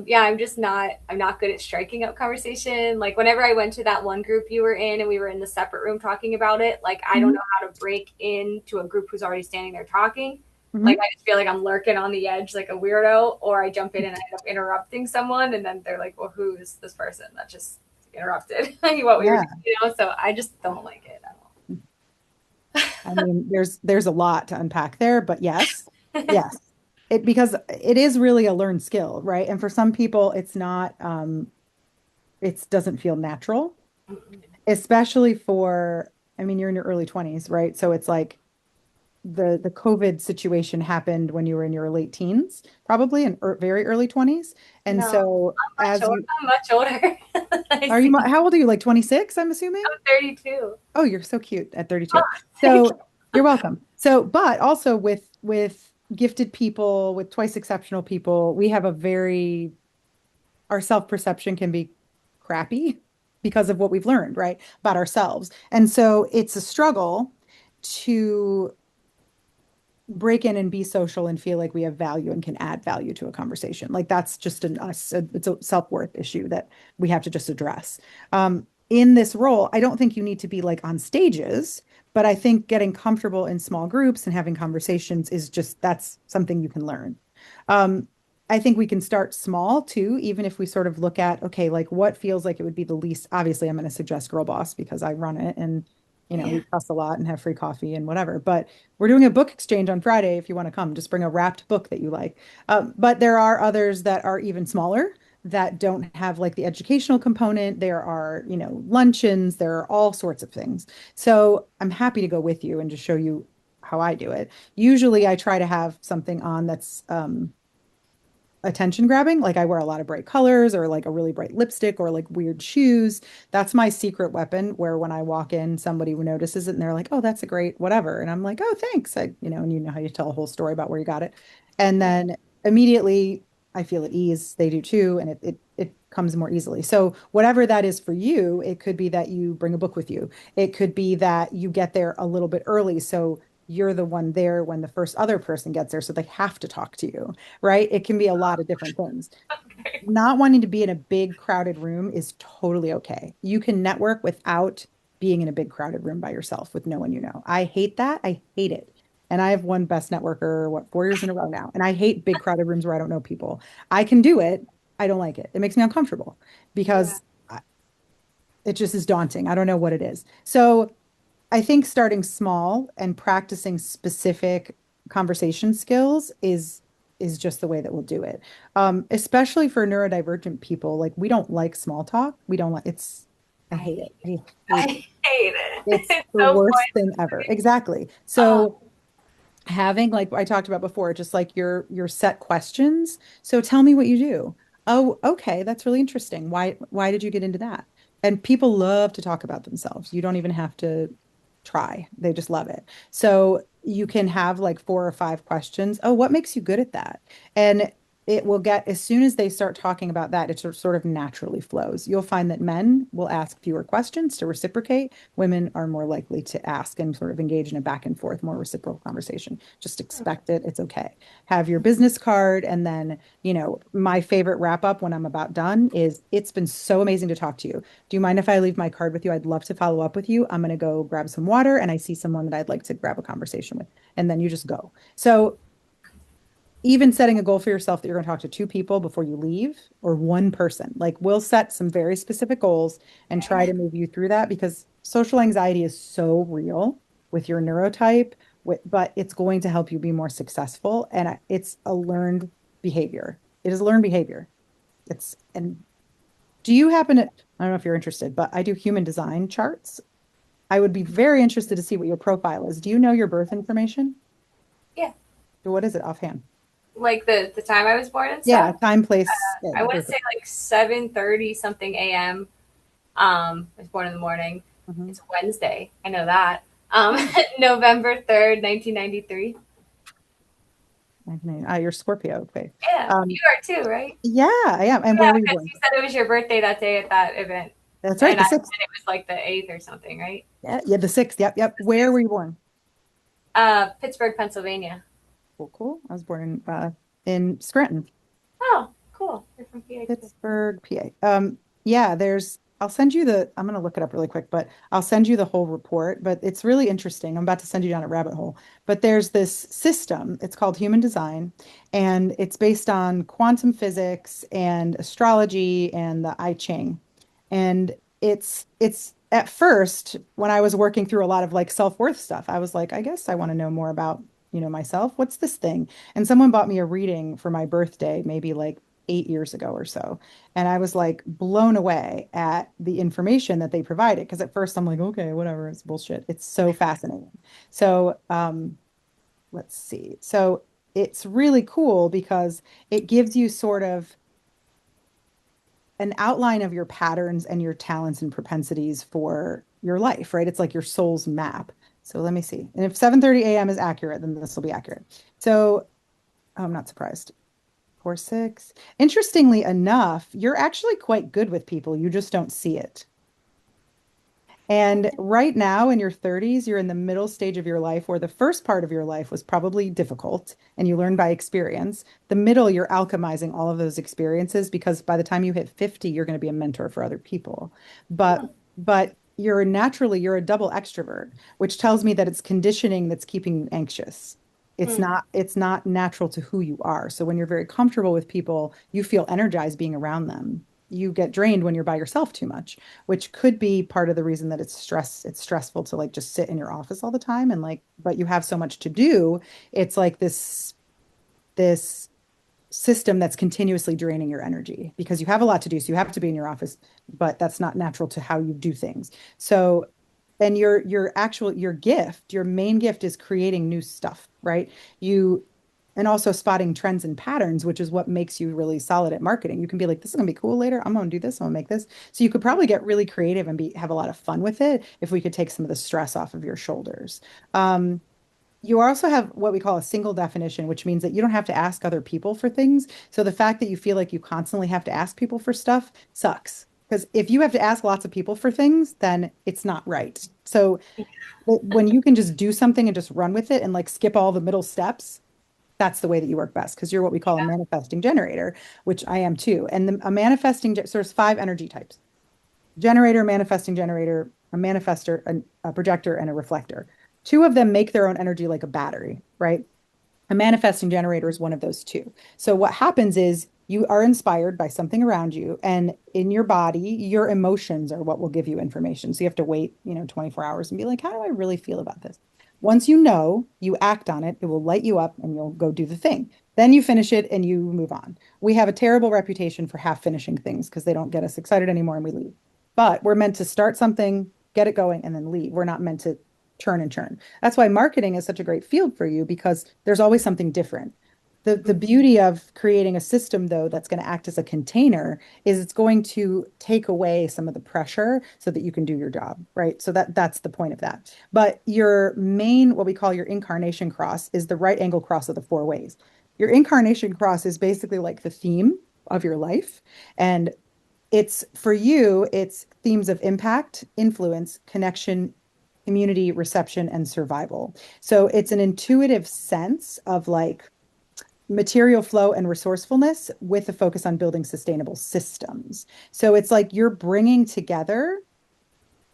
Yeah, I'm not good at striking up conversation. Like whenever I went to that one group you were in and we were in the separate room talking about it, like I don't Mhm. know how to break into a group who's already standing there talking. Like Mhm. I just feel like I'm lurking on the edge like a weirdo, or I jump in and I end up interrupting someone and then they're like, well, who is this person that just interrupted what we were Yeah. doing, so I just don't like it at I mean, there's a lot to unpack there, but yes. all. Yes. Because it is really a learned skill, right? And for some people it's not it doesn't feel natural, especially for I mean, you're in your early 20s, right? So it's like the COVID situation happened when you were in your late teens, probably in very early 20s. And No, so as you I'm much older. I are you see. how old are you? Like 26, I'm assuming? I'm 32. Oh, you're so cute at 32. Oh, thank you. So you're welcome. So, but also with gifted people, with twice exceptional people, we have a very our self-perception can be crappy because of what we've learned, right, about ourselves. And so it's a struggle to break in and be social and feel like we have value and can add value to a conversation. Like that's just it's a self-worth issue that we have to just address. In this role, I don't think you need to be like on stages, but I think getting comfortable in small groups and having conversations is just that's something you can learn. Um, I think we can start small too, even if we sort of look at, okay, like what feels like it would be the least, obviously I'm going to suggest Girl Boss because I run it and we Yeah. cuss a lot and have free coffee and whatever. But we're doing a book exchange on Friday if you want to come. Just bring a wrapped book that you like. But there are others that are even smaller that don't have like the educational component. There are, luncheons, there are all sorts of things. So I'm happy to go with you and just show you how I do it. Usually I try to have something on that's attention grabbing. Like I wear a lot of bright colors or like a really bright lipstick or like weird shoes. That's my secret weapon where when I walk in, somebody notices it and they're like, oh, that's a great whatever. And I'm like, oh, thanks. And you know how you tell a whole story about where you got it. And Yeah. then immediately I feel at ease. They do too. And it comes more easily. So whatever that is for you, it could be that you bring a book with you. It could be that you get there a little bit early. So you're the one there when the first other person gets there. So they have to talk to you, right? It can be a lot of different things. Okay. Not wanting to be in a big crowded room is totally okay. You can network without being in a big crowded room by yourself with no one you know. I hate that. I hate it. And I have won best networker, 4 years in a row now. And I hate big crowded rooms where I don't know people. I can do it. I don't like it. It makes me uncomfortable Yeah. because it just is daunting. I don't know what it is. So I think starting small and practicing specific conversation skills is just the way that we'll do it. Especially for neurodivergent people, like we don't like small talk. We don't like it's I I hate it. hate I I hate it. hate it. It's It's the so worst thing pointless. ever. Exactly. Oh, So having like I talked about before, just like your set questions. So tell me what you do. Oh, okay, that's really interesting. Why did you get into that? And people love to talk about themselves. You don't even have to try. They just love it. So you can have like 4 or 5 questions. Oh, what makes you good at that? And it will get as soon as they start talking about that, it sort of naturally flows. You'll find that men will ask fewer questions to reciprocate. Women are more likely to ask and sort of engage in a back and forth, more reciprocal conversation. Just expect it. It's okay. Have your business card. And then, my favorite wrap up when I'm about done is it's been so amazing to talk to you. Do you mind if I leave my card with you? I'd love to follow up with you. I'm going to go grab some water and I see someone that I'd like to grab a conversation with. And then you just go. So even setting a goal for yourself that you're going to talk to 2 people before you leave or one person. Like we'll set some very specific goals and try okay. to move you through that because social anxiety is so real with your neurotype, but it's going to help you be more successful. And it's a learned behavior. It is a learned behavior. And do you happen to, I don't know if you're interested, but I do human design charts. I would be very interested to see what your profile is. Do you know your birth information? Yeah. What is it offhand? Like the time I was born and Yeah, stuff. time, place, I want to birth. say like 7:30 something a.m. I was born in the morning. Mhm. It's Wednesday. I know that. November 3rd, 1993. You're Scorpio. Okay. Yeah, Um, you are too, right? yeah, I am. And Yeah, where were you because born? you said it was your birthday that day at that event, That's right, and the 6th. it was like the 8th or something, right? Yeah, yeah, the 6th. Yep, yep. Where were you born? Pittsburgh, Pennsylvania. Cool, cool. I was born in Scranton. Oh, cool. You're from PA too. Pittsburgh, PA. Yeah, I'll send you I'm going to look it up really quick, but I'll send you the whole report. But it's really interesting. I'm about to send you down a rabbit hole. But there's this system, it's called human design, and it's based on quantum physics and astrology and the I Ching. And it's at first when I was working through a lot of like self-worth stuff, I was like, I guess I want to know more about, myself. What's this thing? And someone bought me a reading for my birthday, maybe like 8 years ago or so. And I was like blown away at the information that they provided. Because at first I'm like, okay, whatever, it's bullshit. It's so fascinating. So let's see. So it's really cool because it gives you sort of an outline of your patterns and your talents and propensities for your life, right? It's like your soul's map. So let me see. And if 7:30 a.m. is accurate, then this will be accurate. So I'm not surprised. 4, 6. Interestingly enough, you're actually quite good with people. You just don't see it. And right now in your 30s, you're in the middle stage of your life where the first part of your life was probably difficult and you learn by experience. The middle, you're alchemizing all of those experiences because by the time you hit 50, you're going to be a mentor for other people. But you're a double extrovert, which tells me that it's conditioning that's keeping you anxious. Mm. It's not natural to who you are. So when you're very comfortable with people, you feel energized being around them. You get drained when you're by yourself too much, which could be part of the reason that it's stressful to like just sit in your office all the time and like, but you have so much to do. It's like this system that's continuously draining your energy because you have a lot to do. So you have to be in your office, but that's not natural to how you do things. So, and your gift, your main gift is creating new stuff, right? You and also spotting trends and patterns, which is what makes you really solid at marketing. You can be like, this is gonna be cool later. I'm gonna do this, I'm gonna make this. So you could probably get really creative and be have a lot of fun with it if we could take some of the stress off of your shoulders. Um, you also have what we call a single definition, which means that you don't have to ask other people for things. So the fact that you feel like you constantly have to ask people for stuff sucks. Because if you have to ask lots of people for things, then it's not right. So when you can just do something and just run with it and like skip all the middle steps, that's the way that you work best because you're what we call a manifesting generator, which I am too. And a manifesting, so there's 5 energy types: generator, manifesting generator, a manifester, a projector, and a reflector. Two of them make their own energy like a battery, right? A manifesting generator is one of those two. So what happens is you are inspired by something around you, and in your body, your emotions are what will give you information. So you have to wait, 24 hours and be like, how do I really feel about this? Once you know, you act on it, it will light you up and you'll go do the thing. Then you finish it and you move on. We have a terrible reputation for half finishing things because they don't get us excited anymore and we leave. But we're meant to start something, get it going, and then leave. We're not meant to churn and churn. That's why marketing is such a great field for you because there's always something different. The beauty of creating a system though that's going to act as a container is it's going to take away some of the pressure so that you can do your job, right? So that's the point of that. But your main, what we call your incarnation cross, is the right angle cross of the 4 ways. Your incarnation cross is basically like the theme of your life. And it's for you, it's themes of impact, influence, connection, community, reception, and survival. So it's an intuitive sense of like material flow and resourcefulness with a focus on building sustainable systems. So it's like you're bringing together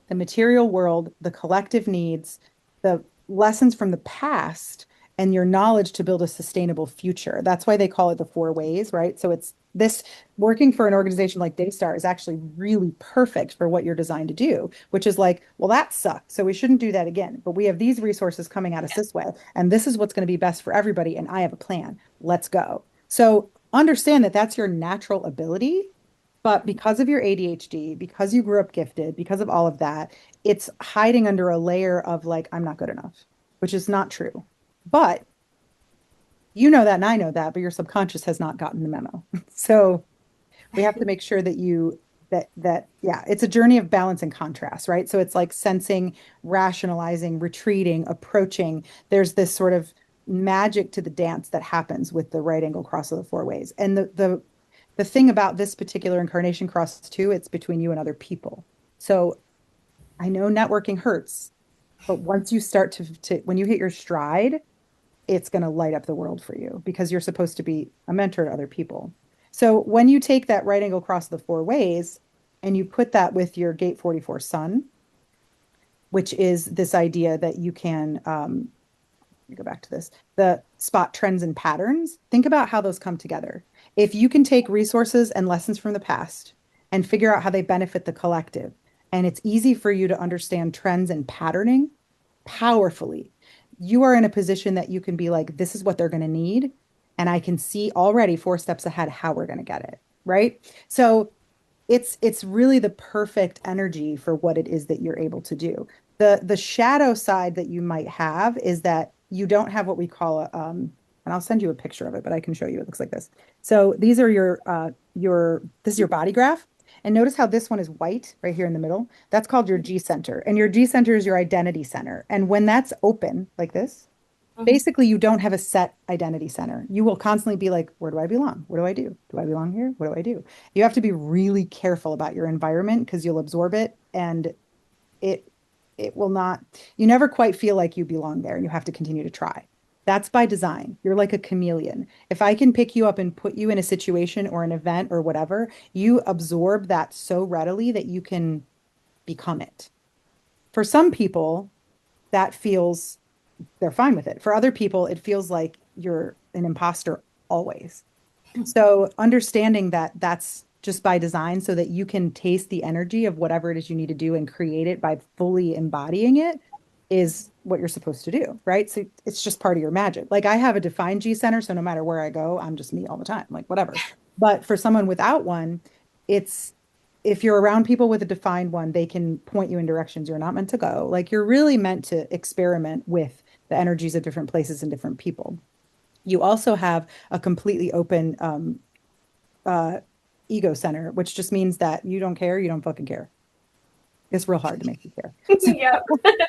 the material world, the collective needs, the lessons from the past, and your knowledge to build a sustainable future. That's why they call it the 4 ways, right? So it's this working for an organization like Daystar is actually really perfect for what you're designed to do, which is like, well, that sucked. So we shouldn't do that again. But we have these resources coming at us this way, and this is what's going to be best for everybody. And I have a plan. Let's go. So understand that that's your natural ability. But because of your ADHD, because you grew up gifted, because of all of that, it's hiding under a layer of like, I'm not good enough, which is not true. But you know that and I know that, but your subconscious has not gotten the memo. So we have to make sure that yeah, it's a journey of balance and contrast, right? So it's like sensing, rationalizing, retreating, approaching. There's this sort of magic to the dance that happens with the right angle cross of the 4 ways. And the thing about this particular incarnation cross too, it's between you and other people. So I know networking hurts, but once you start to when you hit your stride, it's going to light up the world for you because you're supposed to be a mentor to other people. So when you take that right angle across the 4 ways and you put that with your gate 44 sun, which is this idea that you can me go back to this, the spot trends and patterns, think about how those come together. If you can take resources and lessons from the past and figure out how they benefit the collective, and it's easy for you to understand trends and patterning powerfully, you are in a position that you can be like, this is what they're going to need. And I can see already 4 steps ahead how we're going to get it. Right. So it's really the perfect energy for what it is that you're able to do. The shadow side that you might have is that you don't have what we call a, and I'll send you a picture of it, but I can show you. It looks like this. So these are this is your body graph. And notice how this one is white right here in the middle. That's called your G center. And your G center is your identity center. And when that's open like this, Mhm. basically you don't have a set identity center. You will constantly be like, where do I belong? What do I do? Do I belong here? What do I do? You have to be really careful about your environment because you'll absorb it and it it will not, you never quite feel like you belong there and you have to continue to try. That's by design. You're like a chameleon. If I can pick you up and put you in a situation or an event or whatever, you absorb that so readily that you can become it. For some people, that feels they're fine with it. For other people, it feels like you're an imposter always. So understanding that that's just by design so that you can taste the energy of whatever it is you need to do and create it by fully embodying it is what you're supposed to do, right? So it's just part of your magic. Like I have a defined G center, so no matter where I go, I'm just me all the time, like whatever. But for someone without one, it's if you're around people with a defined one, they can point you in directions you're not meant to go. Like you're really meant to experiment with the energies of different places and different people. You also have a completely open uh, ego center, which just means that you don't care, you don't fucking care. It's real hard to make you care. So Yep.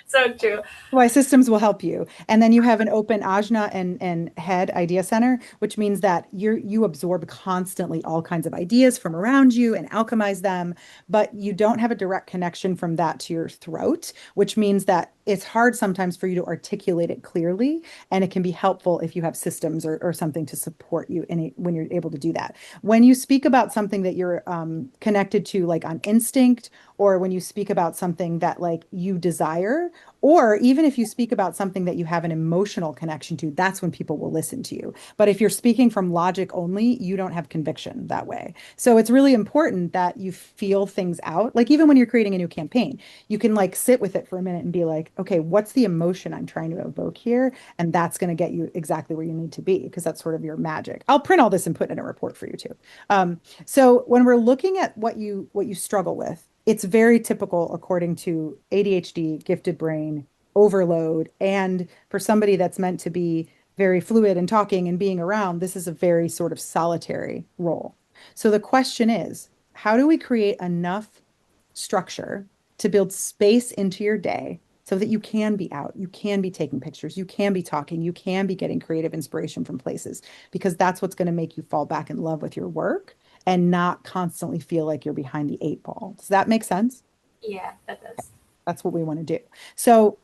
So true. why systems will help you. And then you have an open ajna and head idea center, which means that you absorb constantly all kinds of ideas from around you and alchemize them, but you don't have a direct connection from that to your throat, which means that it's hard sometimes for you to articulate it clearly. And it can be helpful if you have systems or something to support you in it when you're able to do that. When you speak about something that you're connected to, like on instinct, or when you speak about something that like you desire, or even if you speak about something that you have an emotional connection to, that's when people will listen to you. But if you're speaking from logic only, you don't have conviction that way. So it's really important that you feel things out. Like even when you're creating a new campaign, you can like sit with it for a minute and be like, okay, what's the emotion I'm trying to evoke here? And that's going to get you exactly where you need to be because that's sort of your magic. I'll print all this and put it in a report for you too. So when we're looking at what you struggle with, it's very typical according to ADHD, gifted brain, overload, and for somebody that's meant to be very fluid and talking and being around, this is a very sort of solitary role. So the question is, how do we create enough structure to build space into your day so that you can be out, you can be taking pictures, you can be talking, you can be getting creative inspiration from places, because that's what's going to make you fall back in love with your work and not constantly feel like you're behind the eight ball. Does that make sense? Yeah, that does. That's what we want to do. So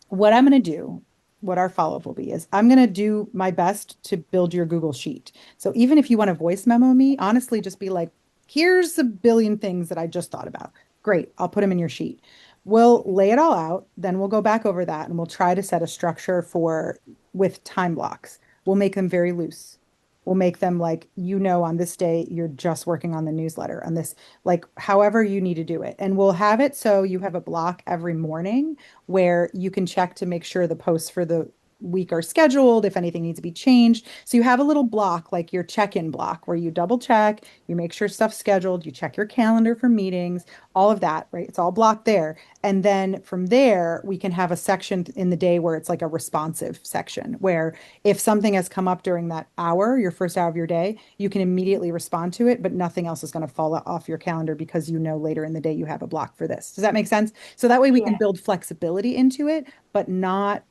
what I'm going to do, what our follow-up will be is I'm going to do my best to build your Google Sheet. So even if you want to voice memo me, honestly, just be like, here's a billion things that I just thought about. Great, I'll put them in your sheet. We'll lay it all out, then we'll go back over that and we'll try to set a structure for with time blocks. We'll make them very loose. We'll make them like, on this day, you're just working on the newsletter, on this, like, however you need to do it. And we'll have it so you have a block every morning where you can check to make sure the posts for the week are scheduled, if anything needs to be changed. So you have a little block, like your check-in block, where you double check, you make sure stuff's scheduled, you check your calendar for meetings, all of that, right? It's all blocked there. And then from there, we can have a section in the day where it's like a responsive section, where if something has come up during that hour, your first hour of your day, you can immediately respond to it, but nothing else is going to fall off your calendar because later in the day you have a block for this. Does that make sense? So that way we can Yeah. build flexibility into it, but not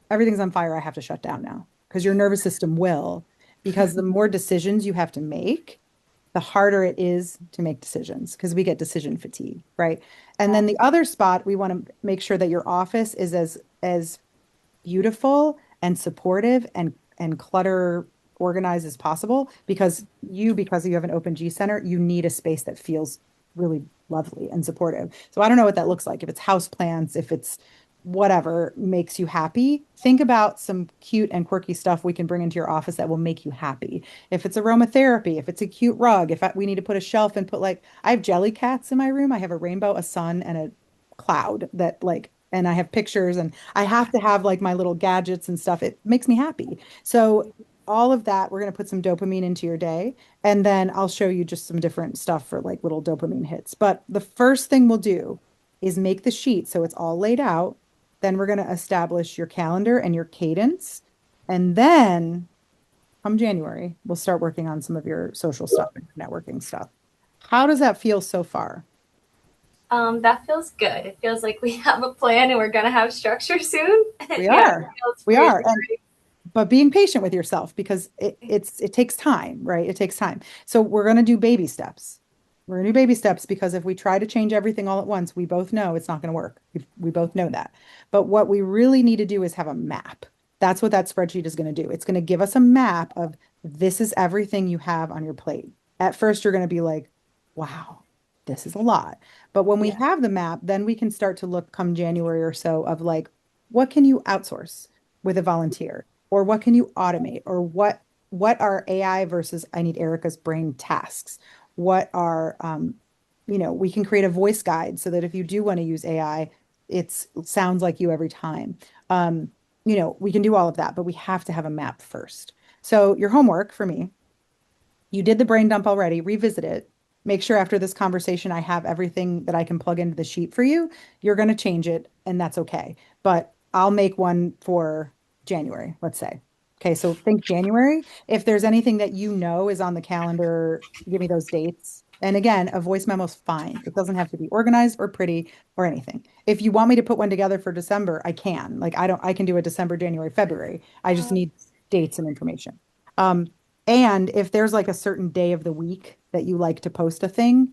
everything's on fire. I have to shut down now because your nervous system will, because the more decisions you have to make, the harder it is to make decisions because we get decision fatigue, right? And Yeah. then the other spot, we want to make sure that your office is as beautiful and supportive and clutter organized as possible because you have an open G center, you need a space that feels really lovely and supportive. So I don't know what that looks like. If it's house plants, if it's whatever makes you happy, think about some cute and quirky stuff we can bring into your office that will make you happy. If it's aromatherapy, if it's a cute rug, we need to put a shelf and put like, I have jelly cats in my room. I have a rainbow, a sun, and a cloud that like, and I have pictures and I have to have like my little gadgets and stuff. It makes me happy. So all of that, we're going to put some dopamine into your day. And then I'll show you just some different stuff for like little dopamine hits. But the first thing we'll do is make the sheet so it's all laid out. Then we're going to establish your calendar and your cadence. And then come January, we'll start working on some of your social stuff and networking stuff. How does that feel so far? That feels good. It feels like we have a plan and we're gonna have structure soon. We Yeah, it are. feels We are. And reassuring. but being patient with yourself because it takes time, right? It takes time. So we're going to do baby steps. We're going to do baby steps because if we try to change everything all at once, we both know it's not going to work. We both know that. But what we really need to do is have a map. That's what that spreadsheet is going to do. It's going to give us a map of this is everything you have on your plate. At first, you're going to be like, wow, this is a lot. But when we Yeah. have the map, then we can start to look come January or so of like, what can you outsource with a volunteer? Or what can you automate? Or what are AI versus I need Erica's brain tasks? What are we can create a voice guide so that if you do want to use AI, it sounds like you every time. We can do all of that, but we have to have a map first. So your homework for me, you did the brain dump already, revisit it. Make sure after this conversation I have everything that I can plug into the sheet for you. You're going to change it, and that's okay. But I'll make one for January, let's say. Okay, so think January. If there's anything that you know is on the calendar, give me those dates. And again, a voice memo is fine. It doesn't have to be organized or pretty or anything. If you want me to put one together for December, I can. Like I can do a December, January, February. I just need dates and information. Um, and if there's like a certain day of the week that you like to post a thing,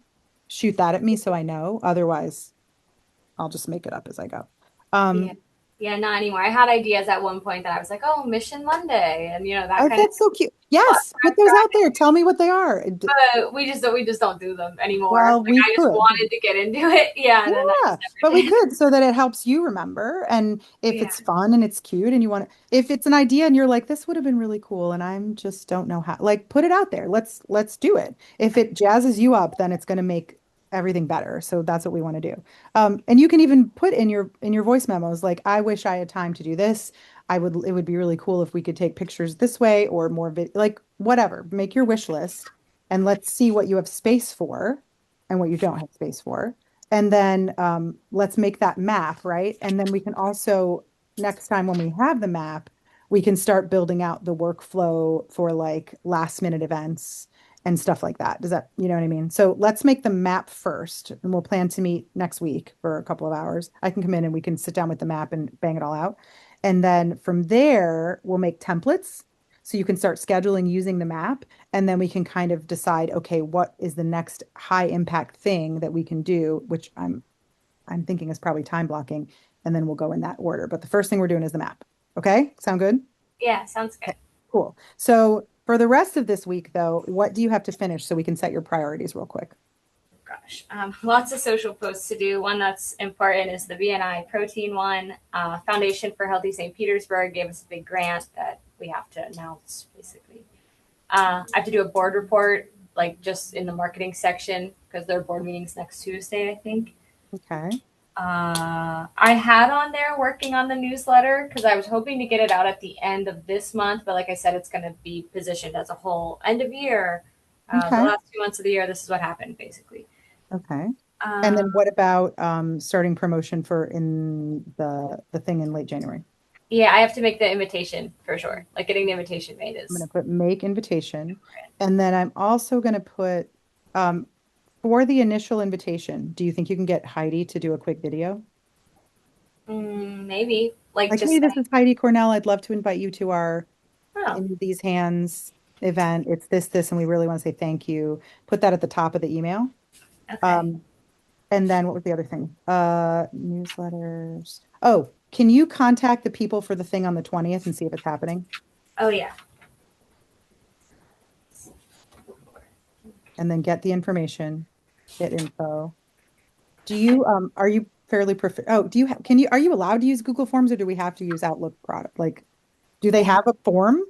shoot that at me so I know. Otherwise, I'll just make it up as I go. Yeah. Um, Yeah, not anymore. I had ideas at one point that I was like, oh, Mission Monday, and that oh, kind of that's so cute. fun Yes, put those out there. Tell me what they are. but we just don't do them anymore. Well, Like we I just could. wanted to get into it. Yeah, and then I Yeah, just but we never did. could so that it helps you remember. And if Yeah. it's fun and it's cute and you want to, if it's an idea and you're like, this would have been really cool and I'm just don't know how, like put it out there. Let's do it. If it jazzes you up, then it's going to make everything better. So that's what we want to do. And you can even put in your voice memos, like, I wish I had time to do this. It would be really cool if we could take pictures this way or more like whatever. Make your wish list and let's see what you have space for and what you don't have space for. And then let's make that map, right? And then we can also, next time when we have the map, we can start building out the workflow for like last minute events and stuff like that. Does that, you know what I mean? So let's make the map first, and we'll plan to meet next week for a couple of hours. I can come in and we can sit down with the map and bang it all out. And then from there, we'll make templates. So you can start scheduling using the map, and then we can kind of decide, okay, what is the next high impact thing that we can do, which I'm thinking is probably time blocking, and then we'll go in that order. But the first thing we're doing is the map. Okay, sound good? Yeah, sounds good. Okay, cool. So for the rest of this week, though, what do you have to finish so we can set your priorities real quick? Gosh, lots of social posts to do. One that's important is the BNI protein one. Foundation for Healthy St. Petersburg gave us a big grant that we have to announce, basically. I have to do a board report, like just in the marketing section, because their board meeting's next Tuesday, I think. Okay. I had on there working on the newsletter because I was hoping to get it out at the end of this month, but like I said, it's going to be positioned as a whole end of year. The Okay. last 2 months of the year, this is what happened, basically. Okay. And Um, then what about starting promotion for in the thing in late January? yeah, I have to make the invitation for sure. Like getting the invitation made I'm going is to put make invitation. And then I'm also going to put um, for the initial invitation, do you think you can get Heidi to do a quick video? maybe like Like, hey, just this is saying, Heidi Cornell. I'd love to invite you to our oh, In These Hands event. It's this, and we really want to say thank you. Put that at the top of the email. okay. Um, and then what was the other thing? Newsletters. Oh, can you contact the people for the thing on the 20th and see if it's happening? Oh, yeah. And then get the information, get info. Do you are you fairly proficient? Oh, do you have can you are you allowed to use Google Forms or do we have to use Outlook product? Like, do they have a form?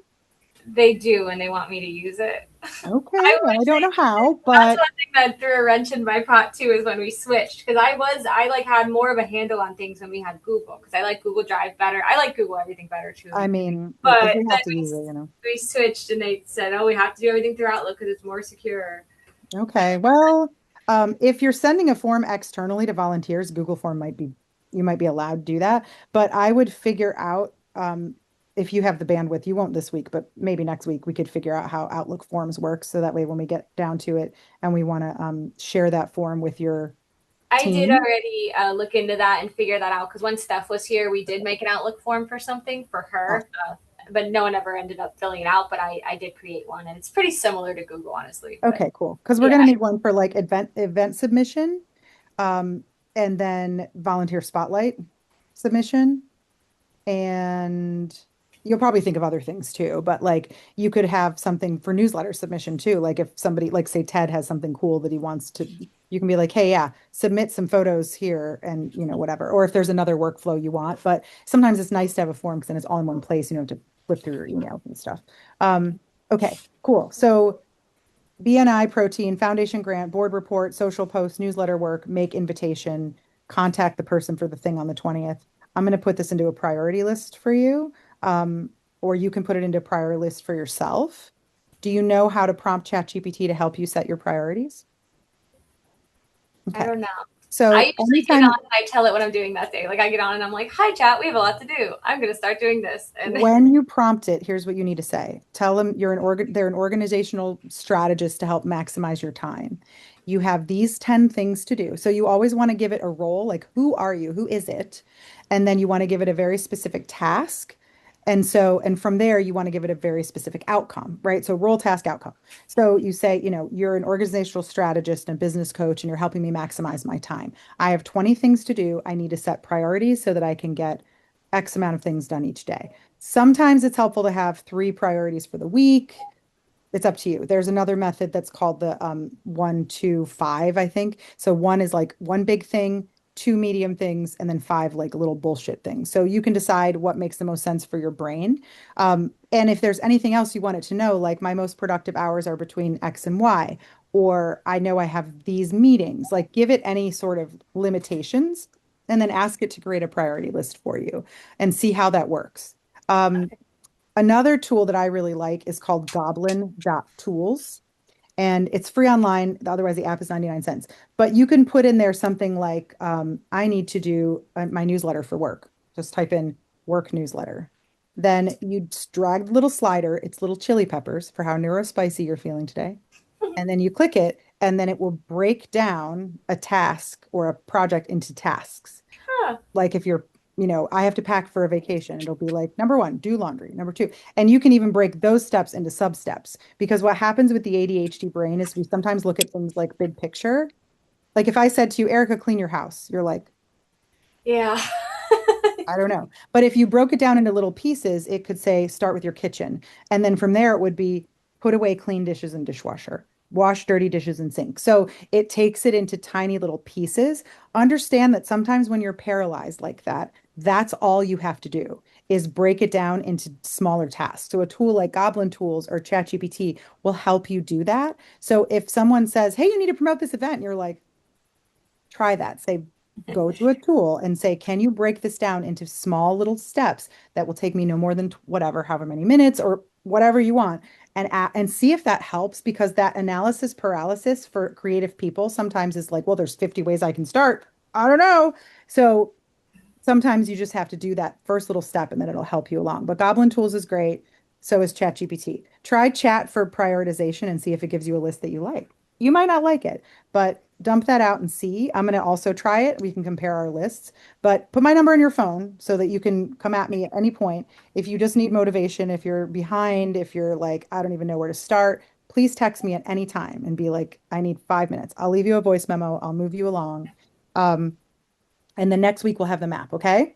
They do, and they want me to use it. Okay, I well, I wish don't know how, that's but one thing that threw a wrench in my pot too is when we switched because I like had more of a handle on things when we had Google because I like Google Drive better. I like Google everything better too. I mean, if But we then have to use it, you know. we switched and they said, oh, we have to do everything through Outlook because it's more secure. Okay, well, if you're sending a form externally to volunteers, Google form might be you might be allowed to do that. But I would figure out if you have the bandwidth, you won't this week, but maybe next week we could figure out how Outlook Forms works. So that way, when we get down to it and we want to share that form with your I did team. already look into that and figure that out because when Steph was here, we did make an Outlook form for something for her, but no one ever ended up filling it out. But I did create one, and it's pretty similar to Google, honestly. But Okay, cool. Because we're yeah, gonna need one for like event submission, um, and then volunteer spotlight submission. And you'll probably think of other things too, but like you could have something for newsletter submission too. Like if somebody, like say Ted has something cool that he wants to, you can be like, hey, yeah, submit some photos here and whatever. Or if there's another workflow you want, but sometimes it's nice to have a form because then it's all in one place. You don't have to flip through your emails and stuff. Okay, cool. So BNI protein, foundation grant, board report, social post, newsletter work, make invitation, contact the person for the thing on the 20th. I'm going to put this into a priority list for you, or you can put it into a priority list for yourself. Do you know how to prompt ChatGPT to help you set your priorities? I Okay. don't know. I So usually get on anytime and I tell it what I'm doing that day. Like I get on and I'm like, "Hi, chat. We have a lot to do. I'm gonna start doing this." And when you prompt it, here's what you need to say. Tell them they're an organizational strategist to help maximize your time. You have these 10 things to do. So you always want to give it a role, like who are you? Who is it? And then you want to give it a very specific task. And from there, you want to give it a very specific outcome, right? So role, task, outcome. So you say, you're an organizational strategist and business coach, and you're helping me maximize my time. I have 20 things to do. I need to set priorities so that I can get X amount of things done each day. Sometimes it's helpful to have three priorities for the week. It's up to you. There's another method that's called the 1, 2, 5, I think. So one is like one big thing, two medium things, and then five like little bullshit things. So you can decide what makes the most sense for your brain. And if there's anything else you want it to know, like my most productive hours are between X and Y, or I know I have these meetings, like give it any sort of limitations and then ask it to create a priority list for you and see how that works. Um, Another tool that I really like is called Goblin.tools, and it's free online. Otherwise, the app is 99 cents. But you can put in there something like, I need to do my newsletter for work. Just type in work newsletter. Then you drag the little slider, it's little chili peppers for how neurospicy you're feeling today. And then you click it, and then it will break down a task or a project into tasks. huh, Like if you're, I have to pack for a vacation, it'll be like number one, do laundry. Number two, and you can even break those steps into sub steps because what happens with the ADHD brain is we sometimes look at things like big picture. Like if I said to you, Erica, clean your house, you're like, yeah. I don't know. But if you broke it down into little pieces, it could say start with your kitchen. And then from there, it would be put away clean dishes in dishwasher, wash dirty dishes in sink. So it takes it into tiny little pieces. Understand that sometimes when you're paralyzed like that, that's all you have to do is break it down into smaller tasks. So a tool like Goblin Tools or ChatGPT will help you do that. So if someone says, hey, you need to promote this event, and you're like, try that. Say, go to a tool and say, can you break this down into small little steps that will take me no more than whatever, however many minutes or whatever you want, and see if that helps because that analysis paralysis for creative people sometimes is like, well, there's 50 ways I can start. I don't know. So sometimes you just have to do that first little step and then it'll help you along. But Goblin Tools is great. So is ChatGPT. Try chat for prioritization and see if it gives you a list that you like. You might not like it, but dump that out and see. I'm going to also try it. We can compare our lists, but put my number in your phone so that you can come at me at any point. If you just need motivation, if you're behind, if you're like, I don't even know where to start, please text me at any time and be like, I need 5 minutes. I'll leave you a voice memo. I'll move you along. Um, and then next week we'll have the map. Okay.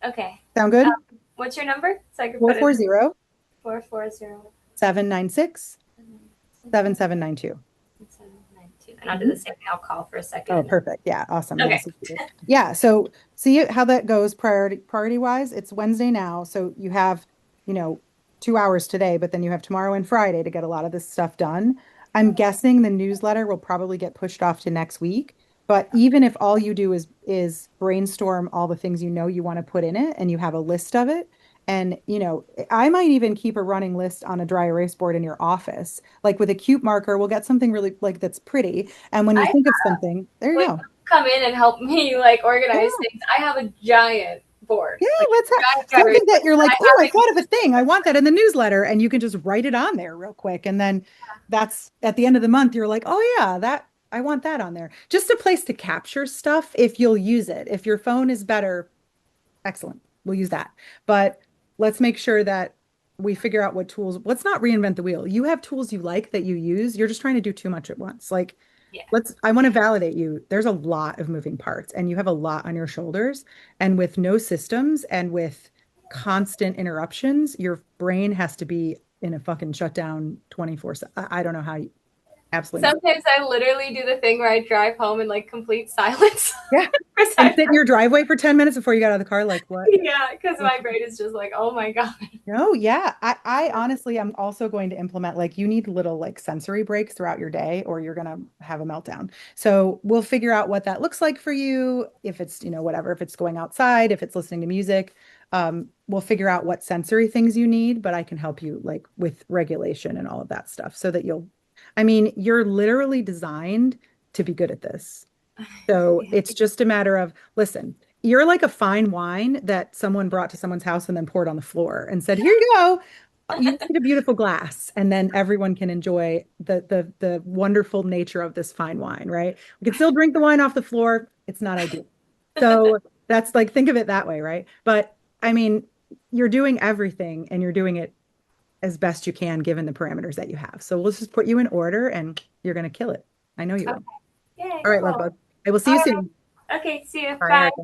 Okay. Sound good? What's your number so I can put it 440 440 796 7792. 792. And I'll do the same thing. I'll call for a Oh, second. perfect. Yeah, awesome. Yeah, Okay. so, yeah. So see how that goes priority wise. It's Wednesday now, so you have, you know, 2 hours today, but then you have tomorrow and Friday to get a lot of this stuff done. I'm guessing the newsletter will probably get pushed off to next week. But even if all you do is brainstorm all the things you want to put in it and you have a list of it, and I might even keep a running list on a dry erase board in your office. Like with a cute marker, we'll get something really like that's pretty and when you I think of something, there you would go. come in and help me like Yeah. organize things. I have a giant board, Yeah, like let's have giant something giant that board you're that like, I oh, I haven't thought of a thing. I want that in the newsletter. And you can just write it on there real quick. And then that's at the end of the month, you're like, oh, yeah, that I want that on there. Just a place to capture stuff if you'll use it. If your phone is better, excellent. We'll use that. But let's make sure that we figure out what tools, let's not reinvent the wheel. You have tools you like that you use. You're just trying to do too much at once. Like, yeah. I want to validate you. There's a lot of moving parts and you have a lot on your shoulders. And with no systems and with constant interruptions, your brain has to be in a fucking shutdown 24/7. I don't know how you, absolutely not. Sometimes I literally do the thing where I drive home in like complete silence. Yeah. And sit in your driveway for 10 minutes before you get out of the car, like, what? Yeah, because my brain is just like, oh my god. No, yeah. I honestly am also going to implement like you need little like sensory breaks throughout your day or you're gonna have a meltdown. So we'll figure out what that looks like for you. If it's, whatever, if it's going outside, if it's listening to music, we'll figure out what sensory things you need, but I can help you like with regulation and all of that stuff so that I mean, you're literally designed to be good at this. So it's just a matter of, listen, you're like a fine wine that someone brought to someone's house and then poured on the floor and said, "Here you go. You need a beautiful glass." And then everyone can enjoy the wonderful nature of this fine wine, right? We can still drink the wine off the floor. It's not ideal. So that's like, think of it that way, right? But I mean, you're doing everything and you're doing it as best you can given the parameters that you have. So we'll just put you in order and you're going to kill it. I know you Okay. will. Yay, All right, love cool. bug. I will see All you right. soon. Okay, see you. All right, Bye. Erica.